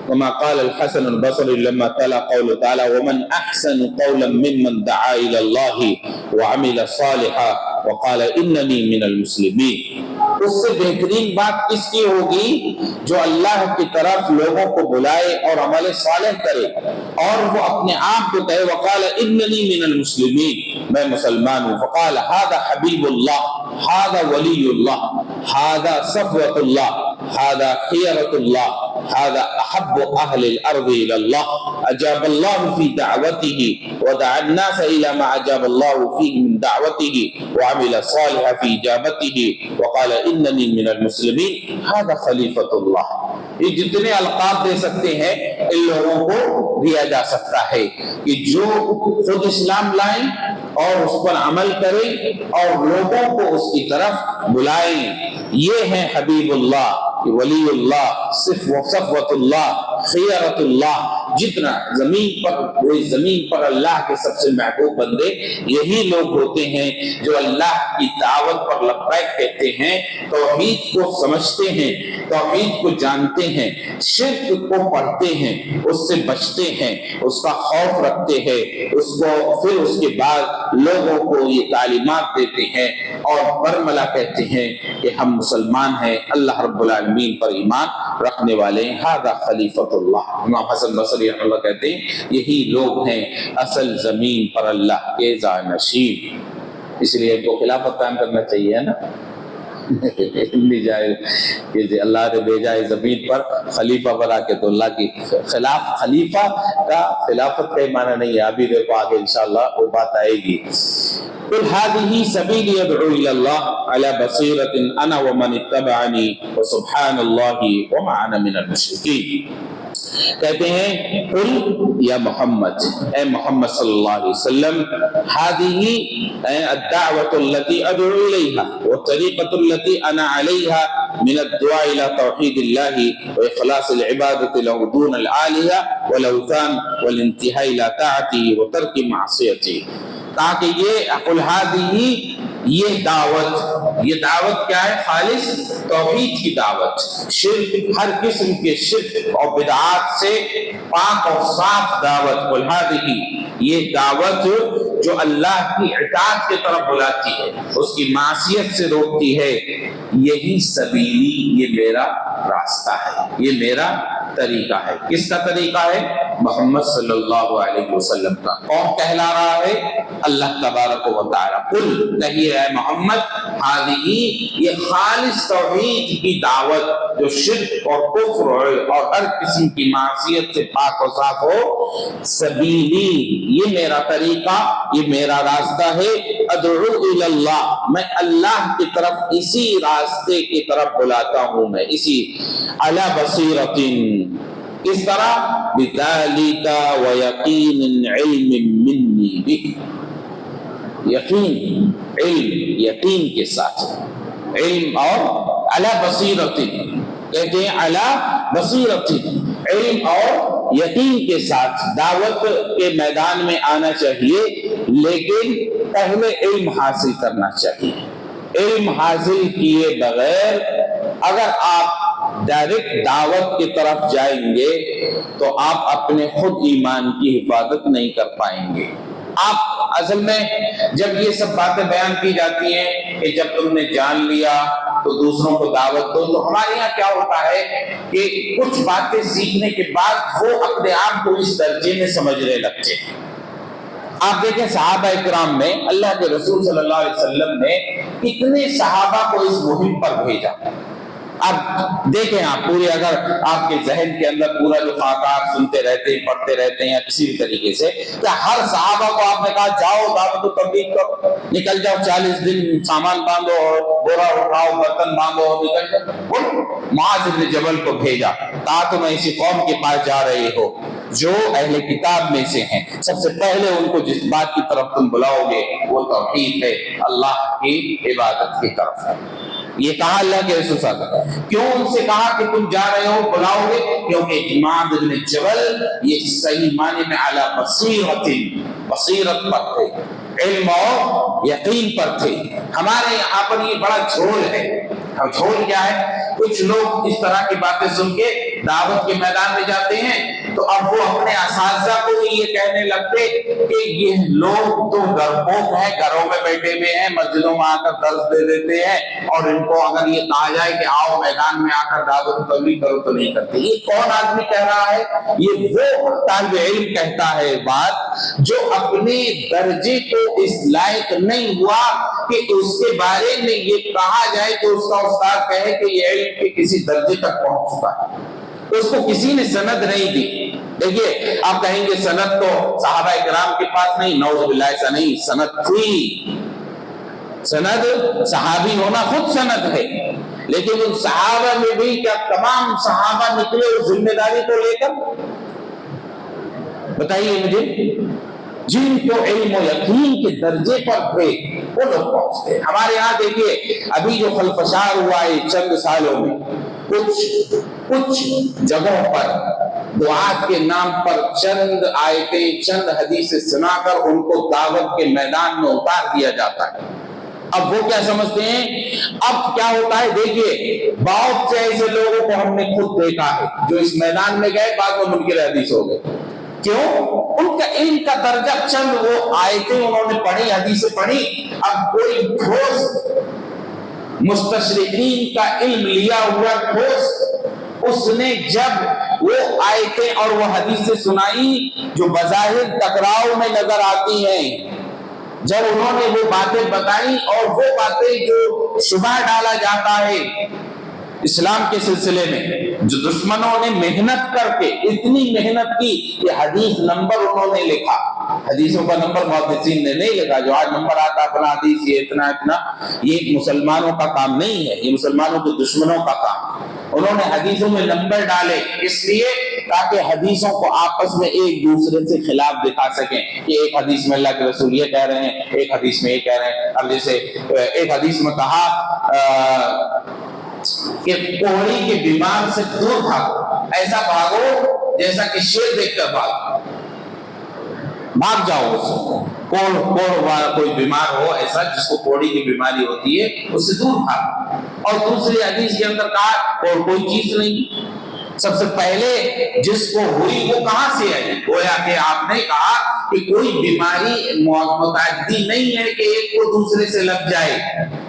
وما قال الحسن البصری لما تلا قول تعالی ومن احسن قولا ممن دعا الى الله وعمل صالحا وقال انني من المسلمين۔ اس سے بہترین بات کس کی ہوگی جو اللہ کی طرف لوگوں کو بلائے اور عمل صالح کرے، اور وہ اپنے آپ کو کہے وقال اننی من المسلمین، میں مسلمان ہوں۔ فقال هذا حبیب اللہ، هذا ولی اللہ، هذا صفوۃ اللہ، هذا خیرۃ اللہ، هذا أحب أهل الأرض إلى الله أجاب الله في دعوته ودعا الناس إلى ما أجاب الله فيه من دعوته وعمل صالحا في إجابته وقال إنني من المسلمين هذا خليفة الله. یہ جتنے القاب دے سکتے ہیں ان لوگوں کو دیا جا سکتا ہے کہ جو خود اسلام لائیں اور اس پر عمل کریں اور لوگوں کو اس کی طرف بلائیں. یہ ہیں حبیب اللہ، ولی اللہ، صفوت اللہ، خیرت اللہ. جتنا زمین پر اللہ کے سب سے محبوب بندے یہی لوگ ہوتے ہیں جو اللہ کی دعوت پر لبیک کہتے ہیں، توحید کو سمجھتے ہیں، توحید کو جانتے ہیں، شرک کو پڑھتے ہیں، اس سے بچتے ہیں، اس کا خوف رکھتے ہیں، پھر اس کے بعد لوگوں کو یہ تعلیمات دیتے ہیں اور برملا کہتے ہیں کہ ہم مسلمان ہیں، اللہ رب العالمین پر ایمان رکھنے والے ہیں. ھذا خلیفۃ اللہ. امام حسن بصری رحمہ اللہ کہتے ہیں یہی لوگ ہیں اصل زمین پر اللہ کے جانشین. اس لیے ان کو خلافت قائم کرنا چاہیے نا. جائے کہ اللہ نے بھیجا ہے زمین پر خلیفہ بنا کے، تو اللہ کی خلاف خلیفہ کا خلافت کا معنی نہیں ہے. ابھی دیکھو آگے انشاءاللہ وہ بات آئے گی. قل هذه سبيلي ادعو الى الله على بصيرة انا ومن اتبعني وسبحان الله وما انا من المشركين. کہتے ہیں قل یا محمد، اے محمد صلی اللہ علیہ وسلم، هذه الدعوة التي ادعو اليها والطريقة التي انا عليها من الدعاء الى توحيد الله واخلاص العبادة له دون الآلهة والاوثان والانتهاء الى طاعته وترك معصيته. تاکہ یہ دعوت کیا ہے؟ خالص توحید کی دعوت، شرک، ہر قسم کے شرک اور بدعات سے پاک اور صاف دعوت. قل هذه، یہ دعوت جو اللہ کی اطاعت کی طرف بلاتی ہے، اس کی معصیت سے روکتی ہے. یہی سبیلی، یہ میرا راستہ ہے، یہ میرا طریقہ ہے. کس کا طریقہ ہے؟ محمد صلی اللہ علیہ وسلم کا. کون کہلا رہا ہے؟ اللہ تبارک و تعالی. قل، کہیے اے محمد، ہذہ، یہ خالص توحید کی دعوت جو شرک اور کفر اور ہر قسم کی معصیت سے پاک و صاف ہو، سبیلی، یہ میرا طریقہ، یہ میرا راستہ ہے. ادعو الی اللہ، میں اللہ کی طرف اسی راستے کی طرف بلاتا ہوں، میں اسی علی بصیرۃ. اس طرح بذالک ویقین علم منی بک، یقین، علم، یقین کے ساتھ، علم اور علی بصیرۃ، کہتے ہیں علی بصیرۃ، علم اور یقین کے ساتھ دعوت کے میدان میں آنا چاہیے، لیکن پہلے علم حاصل کرنا چاہیے. علم حاصل کیے بغیر اگر آپ ڈائریکٹ دعوت کی طرف جائیں گے تو آپ اپنے خود ایمان کی حفاظت نہیں کر پائیں گے. آپ اصل میں جب یہ سب باتیں بیان کی جاتی ہیں کہ جب تم نے جان لیا تو دوسروں کو دعوت دو، تو ہمارے یہاں کیا ہوتا ہے کہ کچھ باتیں سیکھنے کے بعد وہ اپنے آپ کو اس درجے میں سمجھنے لگتے ہیں. آپ دیکھیں صحابہ اکرام میں اللہ کے رسول صلی اللہ علیہ وسلم نے کتنے صحابہ کو اس مہم پر بھیجا. اب دیکھیں آپ پورے، اگر آپ کے ذہن کے اندر پورا جو خاکہ آپ سنتے رہتے ہیں، پڑھتے رہتے ہیں یا کسی بھی طریقے سے، کیا ہر صحابہ کو آپ نے کہا جاؤ دعوت و تبلیغ کرو، نکل جاؤ 40 دن سامان باندھو اور بورا اٹھاؤ، برتن باندھو اور نکل جاؤ؟ معاذ بن جبل کو بھیجا، کہا تم ایسی قوم کے پاس جا رہے ہو جو اہل کتاب میں سے ہیں، سب سے پہلے ان کو جس بات کی طرف تم بلاؤ گے وہ توحید ہے، اللہ کی عبادت کی طرف ہے. یہ کہا اللہ کے رسول صلی اللہ علیہ وسلم. کیوں ان سے کہا کہ تم جا رہے ہو، بلاؤ گے؟ کیونکہ معاذ بن جبل یہ صحیح معنی میں اعلی بصیرت پر تھے، علم اور یقین پر تھے. ہمارے یہاں پر یہ بڑا جھول ہے. جھول کیا ہے؟ کچھ لوگ اس طرح کی باتیں سن کے دعوت کے میدان میں جاتے ہیں تو اب وہ اپنے اساتذہ کو بھی یہ کہنے لگتے کہ یہ لوگ تو ڈرپوک ہیں، گھروں میں بیٹھے ہوئے ہیں، مسجدوں میں آ کر درس دے دیتے ہیں، اور ان کو اگر یہ کہا جائے کہ آؤ میدان میں آ کر دعوت و تبلیغ کرو تو نہیں کرتے. یہ کون آدمی کہہ رہا ہے؟ یہ وہ طالب علم کہتا ہے بات جو اپنے درجے کو اس لائق نہیں ہوا کہ اس کے بارے میں یہ کہا جائے کہ اس کا استاد کہے کہ یہ علم کے کسی درجے تک پہنچ چکا ہے. اس کو کسی نے سند نہیں دی۔ دیکھیے آپ کہیں گے سند تو صحابہ کرام کے پاس نہیں، نعوذ باللہ ایسا نہیں، سند تھی۔ سند صحابی ہونا خود سند ہے، لیکن ان صحابہ میں بھی کیا تمام صحابہ نکلے اس ذمہ داری کو لے کر؟ بتائیے مجھے، جن کو علم و یقین کے درجے پر تھے وہ لوگ پہنچتے۔ ہمارے یہاں دیکھیے ابھی جو خلفشار ہوا ہے چند سالوں میں، کچھ جگہوں پر دعات کے نام پر چند آیتیں چند حدیثیں سنا کر ان کو دعوت کے میدان میں اتار دیا جاتا ہے۔ اب وہ کیا سمجھتے ہیں؟ اب کیا ہوتا ہے دیکھیے، بہت سے ایسے لوگوں کو ہم نے خود دیکھا ہے جو اس میدان میں گئے بعد میں منکر حدیث ہو گئے۔ کیوں؟ ان کا علم کا درجہ چند وہ آیتیں انہوں نے پڑھی، حدیثیں پڑھی، اب کوئی ٹھوس مستشرقین کا علم لیا ہوا ٹھوس اس نے جب وہ آیتیں اور وہ حدیثیں سنائی جو بظاہر ٹکراؤ میں نظر آتی ہیں، جب انہوں نے وہ باتیں بتائیں اور وہ باتیں جو شبہ ڈالا جاتا ہے اسلام کے سلسلے میں، جو دشمنوں نے محنت کر کے اتنی محنت کی کہ حدیث نمبر انہوں نے لکھا، حدیثوں کا نمبر محدثین نے نہیں لکھا، جو آج نمبر آتا فلاں حدیث یہ اتنا اتنا، یہ مسلمانوں کا کام نہیں ہے، یہ مسلمانوں کے دشمنوں کا کام ہے۔ انہوں نے حدیثوں میں نمبر ڈالے اس لیے تاکہ حدیثوں کو آپس میں ایک دوسرے سے خلاف دکھا سکیں کہ ایک حدیث میں اللہ کے رسول یہ کہہ رہے ہیں، ایک حدیث میں یہ کہہ رہے ہیں۔ اب جیسے ایک حدیث میں کہا کہ کوڑی کے بیمار سے دور بھاگو، ایسا بھاگو جیسا کہ شیر دیکھ کر بھاگ جاؤ اس سے، کوئی بیمار ہو ایسا جس کو کوڑی کی بیماری ہوتی ہے اس سے دور بھاگو۔ اور دوسری حدیث کے اندر کہا اور کوئی چیز نہیں، سب سے پہلے جس کو ہوئی وہ کہاں سے آئی؟ گویا کہ آپ نے کہا کہ کوئی بیماری متعدی نہیں ہے کہ ایک کو دوسرے سے لگ جائے،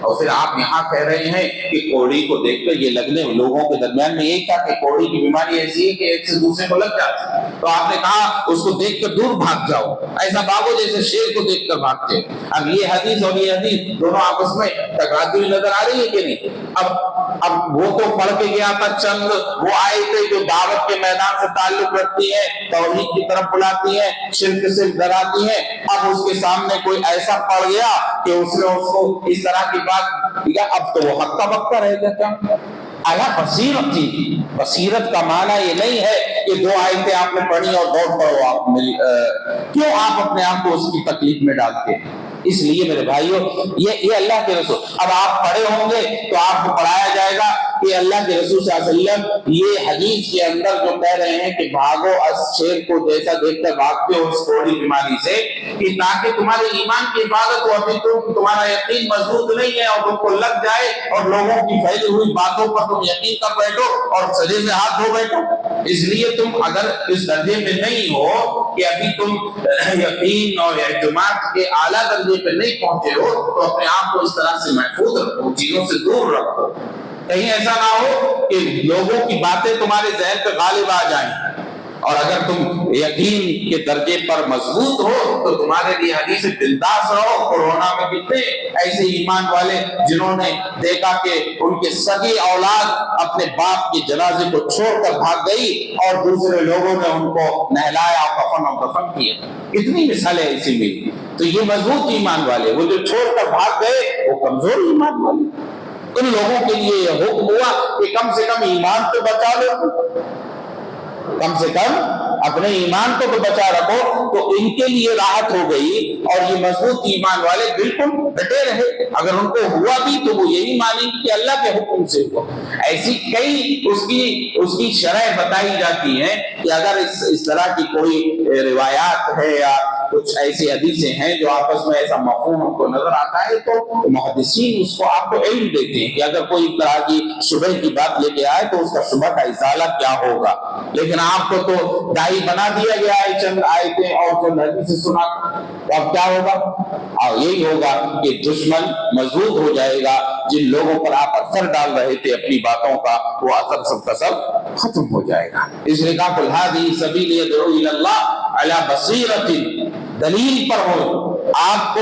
اور پھر آپ یہاں کہہ رہے ہیں کہ کوڑی کو دیکھ کر یہ لگنے لوگوں کے درمیان میں ایک تھا کہ کوڑی کی بیماری ایسی ہے کہ ایک سے دوسرے کو لگ جاتی ہے، تو آپ نے کہا اس کو دیکھ کر دور بھاگ جاؤ، ایسا بھاگو جیسے شیر کو دیکھ کر بھاگتے۔ اب یہ حدیث اور یہ حدیث دونوں آپس میں ٹکراتی ہوئی نظر آ رہی ہے کہ نہیں؟ اب وہ تو پڑھ کے گیا تھا چند وہ آیتیں جو دعوت کے میدان سے تعلق رکھتی ہیں، توحید کی طرف بلاتی ہیں، شرک سے ڈراتی ہیں۔ اب اس کے سامنے کوئی ایسا پڑ گیا کہ اس نے اس کو اس طرح کی بات کیا، اب تو وہ ہکا بکا رہ گیا۔ کیا اعلیٰ بصیرت تھی؟ بصیرت کا معنی یہ نہیں ہے کہ دو آیتیں آپ نے پڑھی اور دوڑ پڑو آپ، کیوں آپ اپنے آپ کو اس کی تکلیف میں ڈالتے ہیں؟ اس لیے میرے بھائیوں یہ اللہ کے رسول، اب آپ پڑھے ہوں گے تو آپ کو پڑھایا جائے گا کہ اللہ کے رسول صلی اللہ علیہ وسلم یہ حدیث کے اندر جو کہہ رہے ہیں کہ بھاگو اس شیر کو جیسا دیکھ کر بھاگتے ہو اس کوڑی بیماری سے، کہ تاکہ تمہارے ایمان کی حفاظت ہو، ابھی تمہارا یقین مضبوط نہیں ہے اور تم کو لگ جائے اور لوگوں کی پھیلی ہوئی باتوں پر تم یقین کر بیٹھو اور سجے سے ہاتھ دھو بیٹھو۔ اس لیے تم اگر اس درجے میں نہیں ہو کہ ابھی تم یقین اور اعتماد کے اعلیٰ درجے پہ نہیں پہنچے ہو، تو اپنے آپ کو اس طرح سے محفوظ رکھو، چیزوں سے دور رکھو، کہیں ایسا نہ ہو کہ لوگوں کی باتیں تمہارے ذہن پہ غالب آ جائیں۔ اور اگر تم یقین کے درجے پر مضبوط ہو تو تمہارے لیے حدیث بنداس رہو۔ کورونا میں کتنے ایسے ایمان والے جنہوں نے دیکھا کہ ان کے سگی اولاد اپنے باپ کے جنازے کو چھوڑ کر بھاگ گئی اور دوسرے لوگوں نے ان کو نہلایا، کفن اور دفن کیا، کتنی مثالیں ایسی ملی۔ تو یہ مضبوط ایمان والے، وہ جو چھوڑ کر بھاگ گئے وہ کمزور ایمان والے، ان لوگوں کے لیے یہ حکم ہوا کہ کم سے کم ایمان تو بچا لو، کم سے کم اپنے ایمان کو تو بچا رکھو۔ تو ان کے لیے راحت ہو گئی اور یہ مضبوط ایمان والے بالکل ڈٹے رہے، اگر ان کو ہوا بھی تو وہ یہی مانیں گے کہ اللہ کے حکم سے ہوا۔ ایسی کئی اس کی شرح بتائی جاتی ہیں کہ اگر اس طرح کی کوئی روایات ہے یا کچھ ایسی حدیثیں ہیں جو آپس میں ایسا مفہوم ہم کو نظر آتا ہے تو محدثین اس کو آپ کو علم دیتے ہیں کہ اگر کوئی طرح کی شبہ کی بات لے کے آئے تو اس کا شبہ کا ازالہ کیا ہوگا۔ لیکن آپ کو تو دائی بنا دیا گیا ہے چند آیتیں اور چند حدیثیں سنا، تو اب کیا ہوگا؟ اور یہی ہوگا کہ دشمن مضبوط ہو جائے گا، جن لوگوں پر آپ اثر ڈال رہے تھے اپنی باتوں کا وہ اثر سب کا سب ختم ہو جائے گا۔ اس لیے کہا قل ھذہ سبیلی ادعو الی اللہ علی بصیرۃ، دلیل پر ہو، آپ کو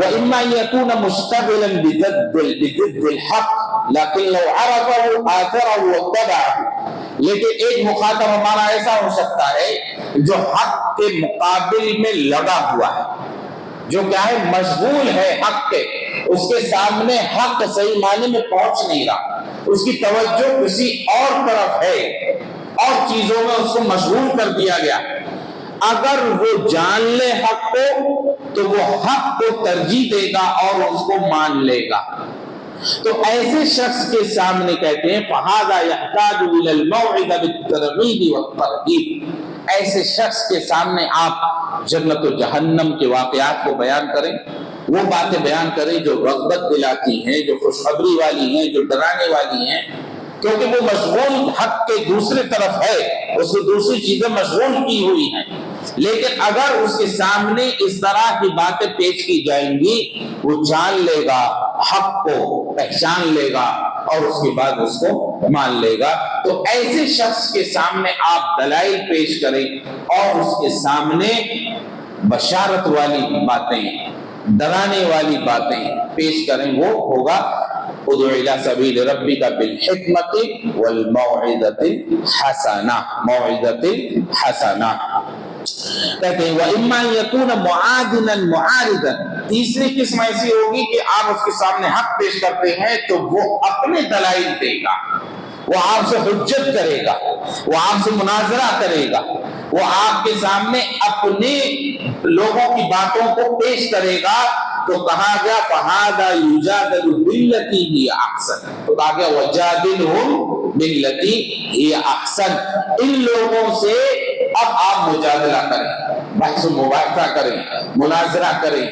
وَإِمَّا يَكُونَ مُشْتَغِلًا بِضِدِّ الْحَقِّ لَكِنْ لَوْ عَرَفَهُ آثَرَهُ وَاتَّبَعَهُ، لیکن ایک مخاطب ہمارا ایسا ہو سکتا ہے جو حق کے مقابل میں لگا ہوا ہے، جو کیا ہے مشغول ہے حق کے، اس کے سامنے حق صحیح معنی میں پہنچ نہیں رہا، اس کی توجہ کسی اور طرف ہے، اور چیزوں میں اس کو مشغول کر دیا گیا، اگر وہ جان لے حق کو تو وہ حق کو ترجیح دے گا اور اس کو مان لے گا۔ تو ایسے شخص کے سامنے کہتے ہیں فَهَذَا يَحْتَاجُ إِلَى الْمَوْعِظَةِ بِالتَّرْغِيبِ وَالتَّرْهِيبِ، ایسے شخص کے سامنے آپ جنت و جہنم کے واقعات کو بیان کریں، وہ باتیں بیان کریں جو رغبت دلاتی ہیں، جو خوشخبری والی ہیں، جو ڈرانے والی ہیں، کیونکہ وہ مشغول حق کے دوسرے طرف ہے، اس کو دوسری چیزیں مشغول کی ہوئی ہیں، لیکن اگر اس کے سامنے اس طرح کی باتیں پیش کی جائیں گی وہ جان لے گا حق کو، پہچان لے گا اور اس کے بعد اس کو مان لے گا۔ تو ایسے شخص کے سامنے آپ دلائل پیش کریں اور اس کے سامنے بشارت والی باتیں، ڈرانے والی باتیں پیش کریں، وہ ہوگا ادع الی سبیل ربک بالحکمۃ والموعظۃ الحسنہ، موعظۃ الحسنہ۔ کہتے ہیں وَإِمَّا يَكُونَ مُعَادِنًا مُعَارِضًا، تیسری قسم ایسی ہوگی کہ آپ اس کے سامنے حق پیش کرتے ہیں تو وہ اپنے دلائل دے گا، وہ آپ سے حجت کرے گا، وہ آپ سے مناظرہ کرے گا، وہ آپ کے سامنے اپنے لوگوں کی باتوں کو پیش کرے گا، تو کہا گیا فَهَذَا يُجَادَلُ بِالَّتِي هِيَ أَحْسَنُ، تو کہا گیا وَجَادِلْهُمْ بِالَّتِي هِيَ أَحْسَنُ، ان لوگوں سے اب آپ مجادلہ کریں، بحث و مباحثہ کریں، مناظرہ کریں،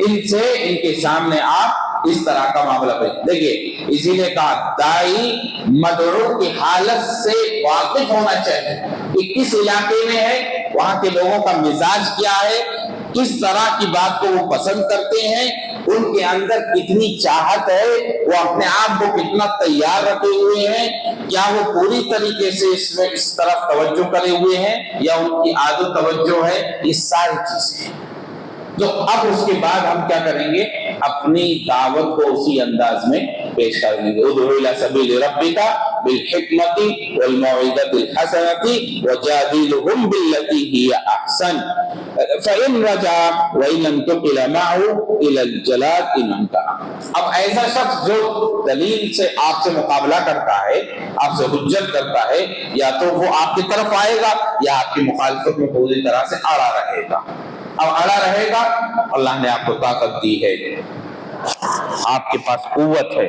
ان سے ان کے سامنے آپ اس طرح کا معاملہ کریں۔ دیکھیے اسی نے کہا دائی مدعو کی حالت سے واقف ہونا چاہیے کہ کس علاقے میں ہے، وہاں کے لوگوں کا مزاج کیا ہے، کس طرح کی بات کو وہ پسند کرتے ہیں، ان کے اندر کتنی چاہت ہے، وہ اپنے آپ کو کتنا تیار رکھے ہوئے ہیں، کیا وہ پوری طریقے سے اس طرف توجہ کرے ہوئے ہیں یا ان کی عادت توجہ ہے، یہ ساری چیزیں ہیں۔ تو اب اس کے بعد ہم کیا کریں گے، اپنی دعوت کو اسی انداز میں پیش کریں گے ادع الی سبیل ربک بالحکمۃ والموعظۃ الحسنۃ وجادلھم باللتی ہی احسن فإن رجع وإن انتقل معه إلى الجلاد إن انتهى۔ اب ایسا شخص جو دلیل سے آپ سے مقابلہ کرتا ہے، آپ سے حجت کرتا ہے، یا تو وہ آپ کی طرف آئے گا یا آپ کی مخالفت میں پوری طرح سے اڑا رہے گا۔ اب اڑا رہے گا، اللہ نے آپ کو طاقت دی ہے، آپ کے پاس قوت ہے،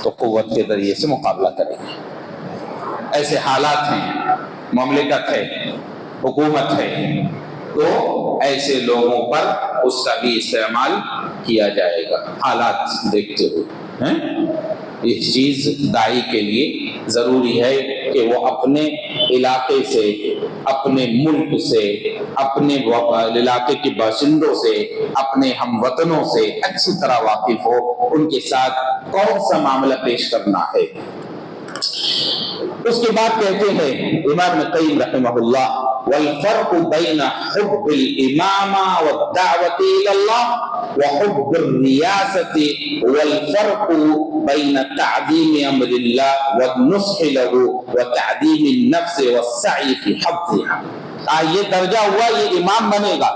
تو قوت کے ذریعے سے مقابلہ کریں گے۔ ایسے حالات ہیں، مملکت ہے، حکومت ہے، تو ایسے لوگوں پر اس کا بھی استعمال کیا جائے گا حالات دیکھتے ہوئے۔ یہ چیز داعی کے لیے ضروری ہے کہ وہ اپنے علاقے سے، اپنے ملک سے، اپنے علاقے کے باشندوں سے، اپنے ہم وطنوں سے اچھی طرح واقف ہو، ان کے ساتھ کون سا معاملہ پیش کرنا ہے۔ اس کے بعد کہتے ہیں امام ابن قیم رحمہ اللہ والفرق بین حب الامامہ والدعوت الى اللہ وحب الریاست والفرق بین تعظیم امر اللہ والنصح له وتعظیم النفس والسعی فی حفظها۔ یہ درجہ ہوا، یہ امام بنے گا،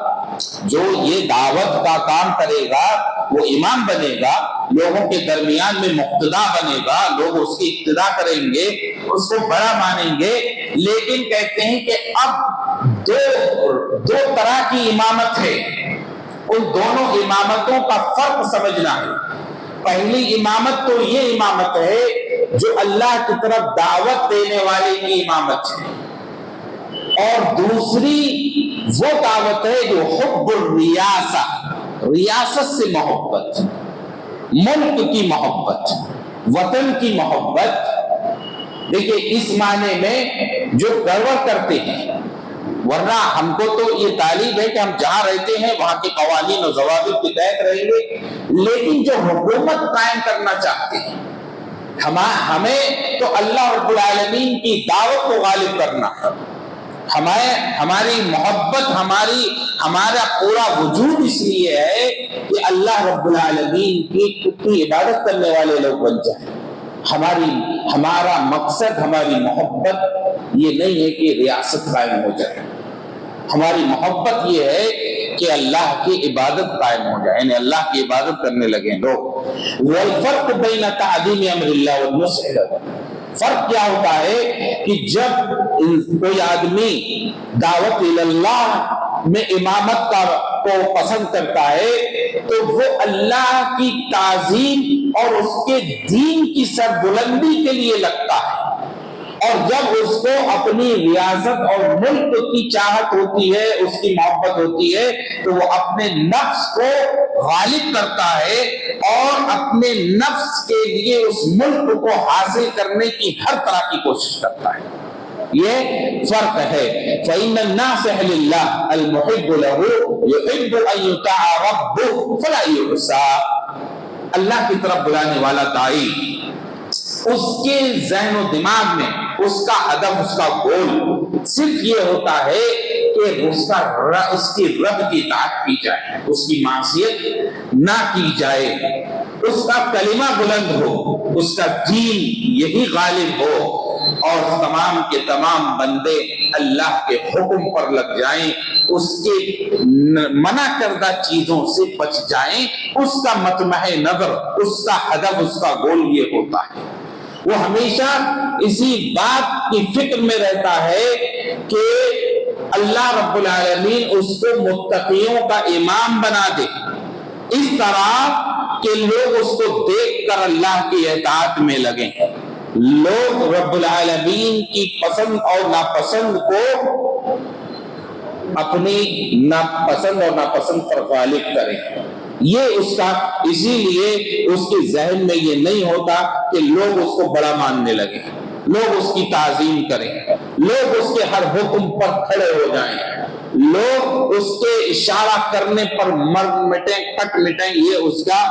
جو یہ دعوت کا کام کرے گا وہ امام بنے گا، لوگوں کے درمیان میں مقتدا بنے گا، لوگ اس کی اقتدا کریں گے، اس کو بڑا مانیں گے، لیکن کہتے ہیں کہ اب دو طرح کی امامت ہے، ان دونوں امامتوں کا فرق سمجھنا ہے۔ پہلی امامت تو یہ امامت ہے جو اللہ کی طرف دعوت دینے والے کی امامت ہے، اور دوسری وہ دعوت ہے جو حب الریاسہ، ریاست سے محبت، ملک کی محبت، وطن کی محبت۔ دیکھیں اس معنی میں جو گڑبڑ کرتے ہیں، ورنہ ہم کو تو یہ تعلیم ہے کہ ہم جہاں رہتے ہیں وہاں کے قوانین و ضوابط کے تحت رہیں گے، لیکن جو حکومت قائم کرنا چاہتے ہیں، ہمیں تو اللہ رب العالمین کی دعوت کو غالب کرنا ہے، ہماری محبت، ہمارا پورا وجود اس لیے ہے کہ اللہ رب العالمین کی عبادت کرنے والے لوگ بن جائیں۔ ہمارا مقصد، ہماری محبت یہ نہیں ہے کہ ریاست قائم ہو جائے، ہماری محبت یہ ہے کہ اللہ کی عبادت قائم ہو جائے، یعنی اللہ کی عبادت کرنے لگیں لوگ۔ والفرق بین تعظیم امر اللہ والنصح له، فرق کیا ہوتا ہے کہ جب کوئی آدمی دعوت اللہ میں امامت کو پسند کرتا ہے تو وہ اللہ کی تعظیم اور اس کے دین کی سربلندی کے لیے لگتا ہے، اور جب اس کو اپنی ریاست اور ملک کی چاہت ہوتی ہے، اس کی محبت ہوتی ہے، تو وہ اپنے نفس کو غالب کرتا ہے اور اپنے نفس کے لیے اس ملک کو حاصل کرنے کی ہر طرح کی کوشش کرتا ہے۔ یہ فرق ہے۔ فَإِنَّ النَّاصِحَ لِلَّهِ الْمُحِبُّ لَهُ يُحِبُّ أَن يُطَاعَ رَبُّهُ فَلَا يُعْصَىٰ، اللہ کی طرف بلانے والا داعی، اس کے ذہن و دماغ میں اس کا ہدف، اس کا گول صرف یہ ہوتا ہے کہ اس کی رب کی اطاعت کی جائے، اس کی معصیت نہ کی جائے، اس کا کلمہ بلند ہو، اس کا دین یہی غالب ہو، اور تمام کے تمام بندے اللہ کے حکم پر لگ جائیں، اس کے منع کردہ چیزوں سے بچ جائیں۔ اس کا مطمع نظر، اس کا ہدف، اس کا گول یہ ہوتا ہے۔ وہ ہمیشہ اسی بات کی فکر میں رہتا ہے کہ اللہ رب العالمین اس کو متقیوں کا امام بنا دے، اس طرح کہ لوگ اس کو دیکھ کر اللہ کی اطاعت میں لگیں، لوگ رب العالمین کی پسند اور ناپسند کو اپنی پسند اور ناپسند پر غالب کریں۔ یہ اس کا، اسی لیے اس کے ذہن میں یہ نہیں ہوتا کہ لوگ اس کو بڑا ماننے لگیں، لوگ اس کی تعظیم کریں، لوگ اس کے ہر حکم پر کھڑے ہو جائیں، لوگ اس کے اشارہ کرنے پر مر مٹیں، کٹ مٹیں، یہ اس کا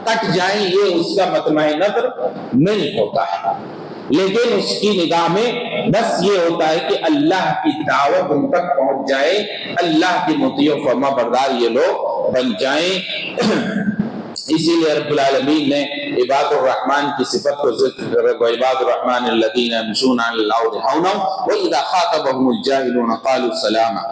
کٹ جائیں، یہ اس کا مطمع نظر نہیں ہوتا ہے۔ لیکن اس کی نگاہ میں بس یہ ہوتا ہے کہ اللہ کی دعوت ان تک پہنچ جائے، اللہ کی مطیع و فرما بردار یہ لوگ بن جائیں۔ اسی لیے رب العالمین نے عباد الرحمن کی صفت کو ذکر کرے، وعباد الرحمن الذین یمشون علی الارض ہونا واذا خاطبهم الجاہلون قالوا سلاما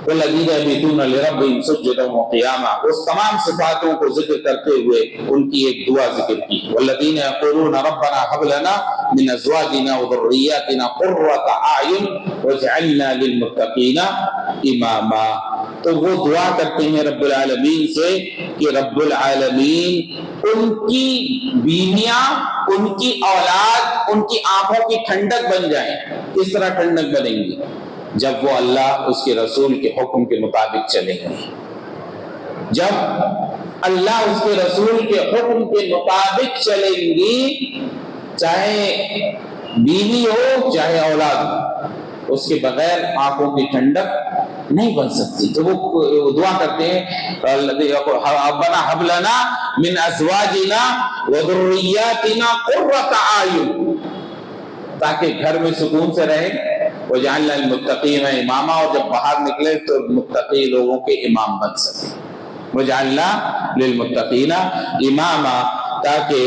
والذین یبیتون لربهم سجدا وقیاما۔ اس تمام صفاتوں کو ذکر کرتے ہوئے ان کی ایک دعا ذکر کی، والذین یقولون ربنا هب لنا من ازواجنا وذریاتنا قرۃ اعین واجعلنا للمتقین اماما۔ تو وہ دعا کرتے ہیں رب العالمین سے کہ رب العالمین ان کی بیویاں، ان کی اولاد، ان کی آنکھوں کی ٹھنڈک بن جائیں۔ کس طرح ٹھنڈک بنیں گی؟ جب وہ اللہ اس کے رسول کے حکم کے مطابق چلیں گے، جب اللہ اس کے رسول کے حکم کے مطابق چلیں گی، چاہے بیوی ہو چاہے اولاد ہو، اس کے بغیر آنکھوں کی ٹھنڈک نہیں بن سکتی۔ تو وہ دعا کرتے ہیں ربنا هب لنا من ازواجنا وذریاتنا قرۃ اعین، تاکہ گھر میں سکون سے رہیں، وجعلنا للمتقین اماما، اور جب باہر نکلے تو متقی لوگوں کے امام بن سکیں، وجعلنا للمتقین اماما، تاکہ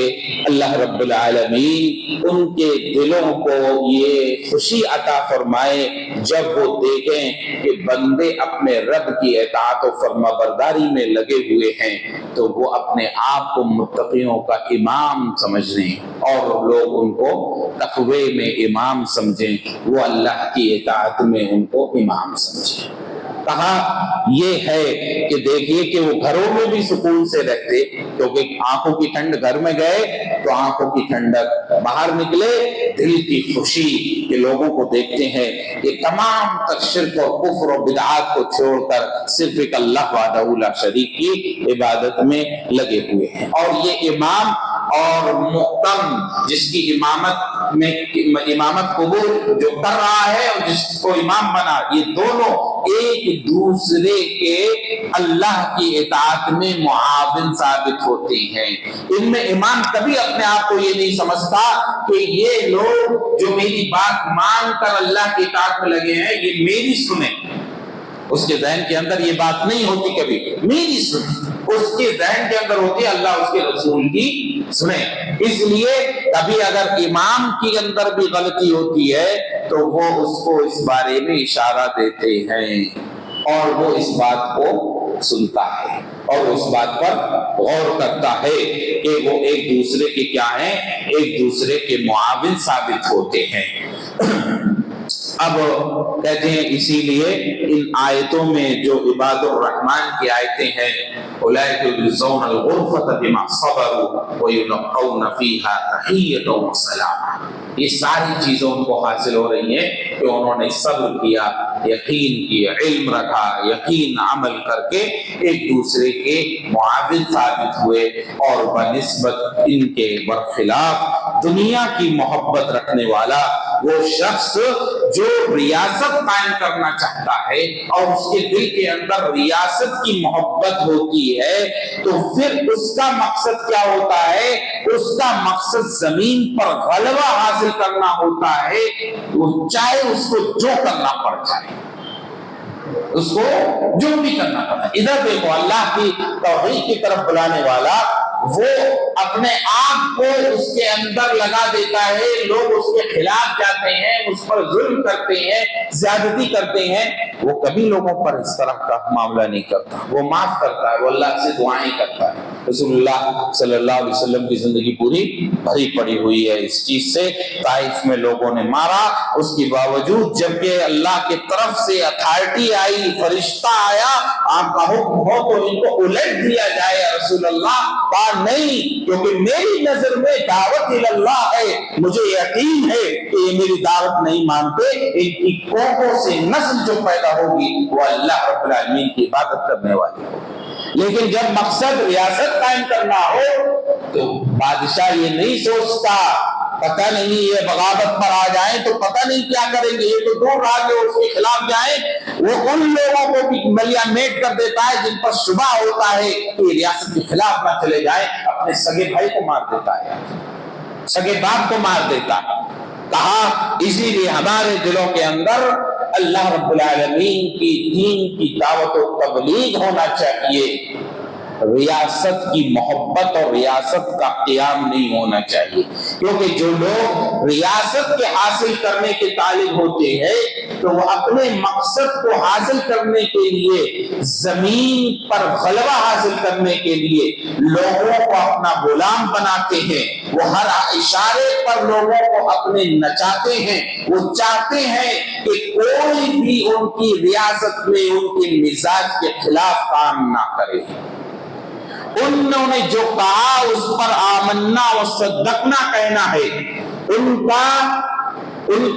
اللہ رب العالمین ان کے دلوں کو یہ خوشی عطا فرمائے جب وہ دیکھیں کہ بندے اپنے رب کی اطاعت و فرما برداری میں لگے ہوئے ہیں، تو وہ اپنے آپ کو متقیوں کا امام سمجھیں اور لوگ ان کو تقوی میں امام سمجھیں، وہ اللہ کی اطاعت میں ان کو امام سمجھیں۔ کہا یہ ہے کہ دیکھیے کہ وہ گھروں میں بھی سکون سے رہتے، کیونکہ آنکھوں کی ٹھنڈ، گھر میں گئے تو آنکھوں کی ٹھنڈک، باہر نکلے دل کی خوشی کہ لوگوں کو دیکھتے ہیں کہ تمام تر شرک اور کفر و بدعات کو چھوڑ کر صرف ایک اللہ وحدہ لا شریک کی عبادت میں لگے ہوئے ہیں۔ اور یہ امام اور محکم جس کی امامت قبول جو کر رہا ہے اور جس کو امام بنا، یہ دونوں ایک دوسرے کے اللہ کی اطاعت میں معاون ثابت ہوتے ہیں۔ ان میں امام کبھی اپنے آپ کو یہ نہیں سمجھتا کہ یہ لوگ جو میری بات مان کر اللہ کی اطاعت میں لگے ہیں یہ میری سنیں، اس کے ذہن کے اندر یہ بات نہیں ہوتی کبھی میری سنیں، اس کے ذہن کے اندر ہوتی ہے اللہ اس کے رسول کی سنیں۔ اس لیے کبھی اگر امام کے اندر بھی غلطی ہوتی ہے تو وہ اس کو اس بارے میں اشارہ دیتے ہیں اور وہ اس بات کو سنتا ہے اور اس بات پر غور کرتا ہے کہ وہ ایک دوسرے کے کیا ہیں، ایک دوسرے کے معاون ثابت ہوتے ہیں۔ اب کہتے ہیں اسی لیے ان آیتوں میں جو عباد الرحمن کی آیتیں ہیں اولئک یجزون الغرفۃ بما صبروا ویلقون فیہا تحیۃ وسلاما، یہ ساری چیزیں ان کو حاصل ہو رہی ہیں کہ انہوں نے صبر کیا، یقین کیا، علم رکھا، یقین عمل کر کے ایک دوسرے کے معاون ثابت ہوئے اور بنسبت ان کے برخلاف دنیا کی محبت رکھنے والا وہ شخص جو ریاست قائم کرنا چاہتا ہے اور اس کے دل کے اندر ریاست کی محبت ہوتی ہے تو پھر اس کا مقصد کیا ہوتا ہے؟ اس کا مقصد زمین پر غلبہ حاصل کرنا ہوتا ہے، وہ چاہے اس کو جو کرنا پڑ جائے، اس کو جو بھی کرنا پڑتا ہے۔ ادھر دیکھو اللہ کی توحید کی طرف بلانے والا وہ اپنے آپ کو اس کے اندر لگا دیتا ہے، لوگ اس کے خلاف جاتے ہیں، اس پر ظلم کرتے ہیں، زیادتی کرتے ہیں، وہ کبھی لوگوں پر اس طرح کا معاملہ نہیں کرتا، وہ معاف کرتا ہے، وہ اللہ سے دعائیں کرتا ہے۔ رسول اللہ صلی اللہ علیہ وسلم کی زندگی پوری بھری پڑی ہوئی ہے اس چیز سے۔ طائف میں لوگوں نے مارا، اس کے باوجود جبکہ اللہ کی طرف سے اتھارٹی آئی، فرشتہ آیا، آپ کا حکم ہو تو ان کو الٹ دیا جائے، رسول اللہ کہا نہیں، کیونکہ میری نظر میں دعوت اللہ ہے، مجھے یقین ہے کہ یہ میری دعوت نہیں مانتے، ان کی کوکھوں سے نسل جو پیدا ہوگی وہ اللہ رب العالمین کی عبادت کرنے والی ہوگی۔ لیکن جب مقصد ریاست قائم کرنا ہو تو بادشاہ یہ نہیں سوچتا پتہ نہیں یہ بغاوت پر آ جائیں تو پتہ نہیں کیا کریں گے، یہ تو دور رہا کہ اس کے خلاف جائیں، وہ ان لوگوں کو بھی ملیا میٹ کر دیتا ہے جن پر شبہ ہوتا ہے کہ ریاست کے خلاف نہ چلے جائیں، اپنے سگے بھائی کو مار دیتا ہے، سگے باپ کو مار دیتا ہے۔ کہا اسی لیے ہمارے دلوں کے اندر اللہ رب العالمین کی دین کی دعوت و تبلیغ ہونا چاہیے، ریاست کی محبت اور ریاست کا قیام نہیں ہونا چاہیے، کیونکہ جو لوگ ریاست کے حاصل کرنے کے طالب ہوتے ہیں تو وہ اپنے مقصد کو حاصل کرنے کے لیے، زمین پر غلبہ حاصل کرنے کے لیے لوگوں کو اپنا غلام بناتے ہیں، وہ ہر اشارے پر لوگوں کو اپنے نچاتے ہیں، وہ چاہتے ہیں کہ کوئی بھی ان کی ریاست میں ان کے مزاج کے خلاف کام نہ کرے۔ انہوں نے جو کہا اس پر آمنا و صدقنا کہنا ہے، ان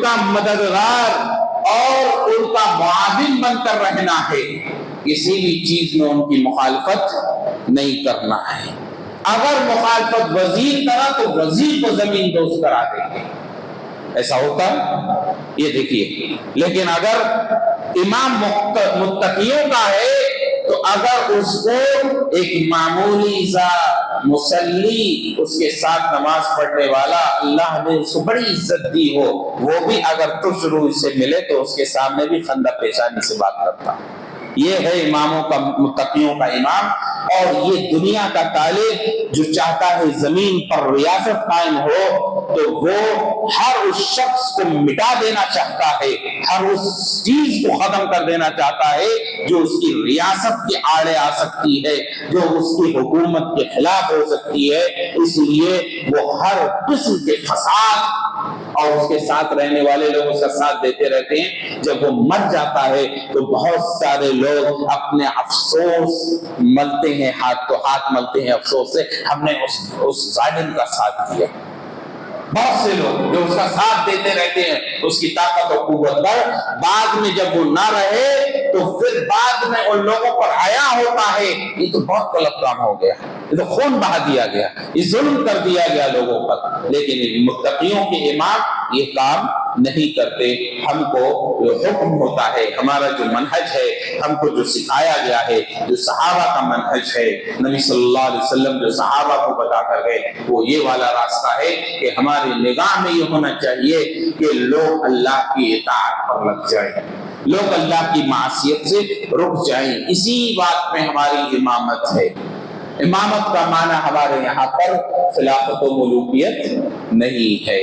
کا مددگار اور ان کا معاون بن کر رہنا ہے، کسی بھی چیز میں ان کی مخالفت نہیں کرنا ہے۔ اگر مخالفت وزیر کرا تو وزیر کو زمین دوز کرا دیں گے، ایسا ہوتا ہے یہ دیکھیے۔ لیکن اگر امام متقیوں کا ہے تو اگر اس کو ایک معمولی سا مصلی اس کے ساتھ نماز پڑھنے والا اللہ نے اس کو بڑی عزت دی ہو، وہ بھی اگر ترش روح سے ملے تو اس کے سامنے بھی خندہ پیشانی سے بات کرتا۔ یہ ہے اماموں کا، متقیوں کا امام۔ اور یہ دنیا کا طالب جو چاہتا ہے زمین پر ریاست قائم ہو تو وہ ہر اس شخص کو مٹا دینا چاہتا ہے، ہر اس چیز کو ختم کر دینا چاہتا ہے جو اس کی ریاست کے آڑے آ سکتی ہے، جو اس کی حکومت کے خلاف ہو سکتی ہے۔ اس لیے وہ ہر قسم کے فساد اور اس کے ساتھ رہنے والے لوگ اس کا ساتھ دیتے رہتے ہیں۔ جب وہ مر جاتا ہے تو بہت سارے لوگ اپنے افسوس ملتے ہیں، ہاتھ تو ہاتھ ملتے ہیں افسوس سے، ہم نے اس ظالم کا ساتھ دیا۔ بہت سے لوگ جو اس کا ساتھ دیتے رہتے ہیں اس کی طاقت و قوت پر، بعد میں جب وہ نہ رہے تو پھر بعد میں ان لوگوں پر حیا ہوتا ہے یہ تو بہت غلط کام ہو گیا، یہ تو خون بہا دیا گیا، یہ ظلم کر دیا گیا لوگوں پر۔ لیکن متقیوں کے امام یہ کام نہیں کرتے۔ ہم کو جو حکم ہوتا ہے، ہمارا جو منہج ہے، ہم کو جو سکھایا گیا ہے، جو صحابہ کا منہج ہے، نبی صلی اللہ علیہ وسلم جو صحابہ کو بتا کر گئے، وہ یہ والا راستہ ہے کہ ہماری نگاہ میں یہ ہونا چاہیے کہ لوگ اللہ کی اطاعت پر لگ جائیں، لوگ اللہ کی معصیت سے رک جائیں۔ اسی بات میں ہماری امامت ہے۔ امامت کا معنی ہمارے یہاں پر خلافت و ملوکیت نہیں ہے،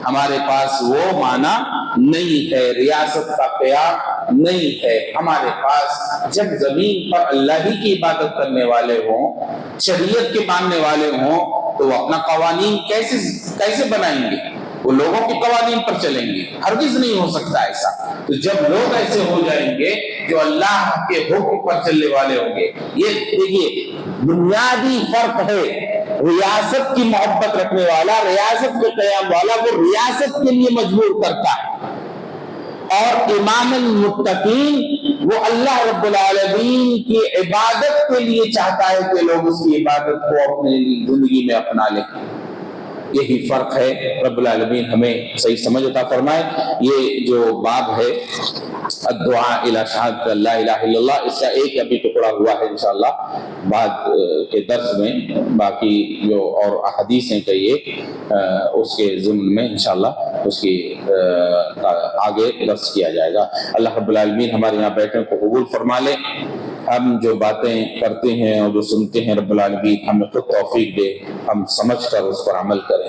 ہمارے پاس وہ معنی نہیں ہے، ریاست کا قیام نہیں ہے۔ ہمارے پاس جب زمین پر اللہ ہی کی عبادت کرنے والے ہوں، شریعت کے ماننے والے ہوں، تو وہ اپنا قوانین کیسے بنائیں گے؟ وہ لوگوں کے قوانین پر چلیں گے، ہرگز نہیں ہو سکتا ایسا۔ تو جب لوگ ایسے ہو جائیں گے جو اللہ کے حکم پر چلنے والے ہوں گے، یہ دیکھیے بنیادی فرق ہے۔ ریاست کی محبت رکھنے والا، ریاست کے قیام والا، وہ ریاست کے لیے مجبور کرتا ہے، اور امام المتقین وہ اللہ رب العالمین کی عبادت کے لیے چاہتا ہے کہ لوگ اس کی عبادت کو اپنی زندگی میں اپنا لیں۔ یہی فرق ہے۔ رب العالمین ہمیں صحیح سمجھ عطا فرمائے۔ یہ جو باب ہے الدعاء الی شہادۃ لا الہ الا اللہ، اس کا ایک ابھی ٹکڑا ہوا ہے انشاءاللہ بعد کے درس میں، باقی جو اور احادیث ہیں کئی ایک اس کے ضمن میں انشاءاللہ اس کی آگے درس کیا جائے گا۔ اللہ رب العالمین ہمارے یہاں بیٹھنے کو قبول فرما لے۔ ہم جو باتیں کرتے ہیں اور جو سنتے ہیں رب العالمین ہمیں خود توفیق دے، ہم سمجھ کر اس پر عمل کریں،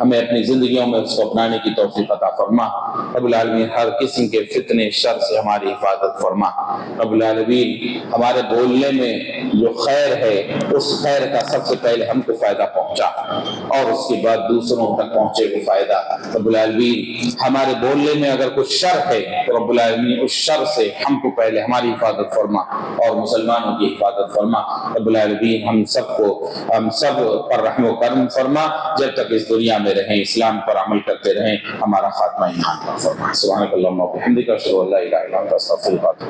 ہمیں اپنی زندگیوں میں اس کو اپنانے کی توفیق عطا فرما۔ رب العالمین ہر قسم کے فتنے شر سے ہماری حفاظت فرما۔ رب العالمین ہمارے بولنے میں جو خیر ہے اس خیر کا سب سے پہلے ہم کو فائدہ پہنچا، اور اس کے بعد دوسروں تک پہنچے وہ فائدہ۔ رب العالمین ہمارے بولنے میں اگر کچھ شر ہے تو رب العالمین اس شر سے ہم کو پہلے ہماری حفاظت فرما اور مسلمانوں کی حفاظت فرما۔ رب العالمین ہم سب پر رحم و کرم فرما، جب تک اس دنیا میں رہیں اسلام پر عمل کرتے رہیں، ہمارا خاتمہ ایمان پر فرما۔ سبحانک اللہم و بحمدک، اشہد ان لا الہ الا انت، استغفرک۔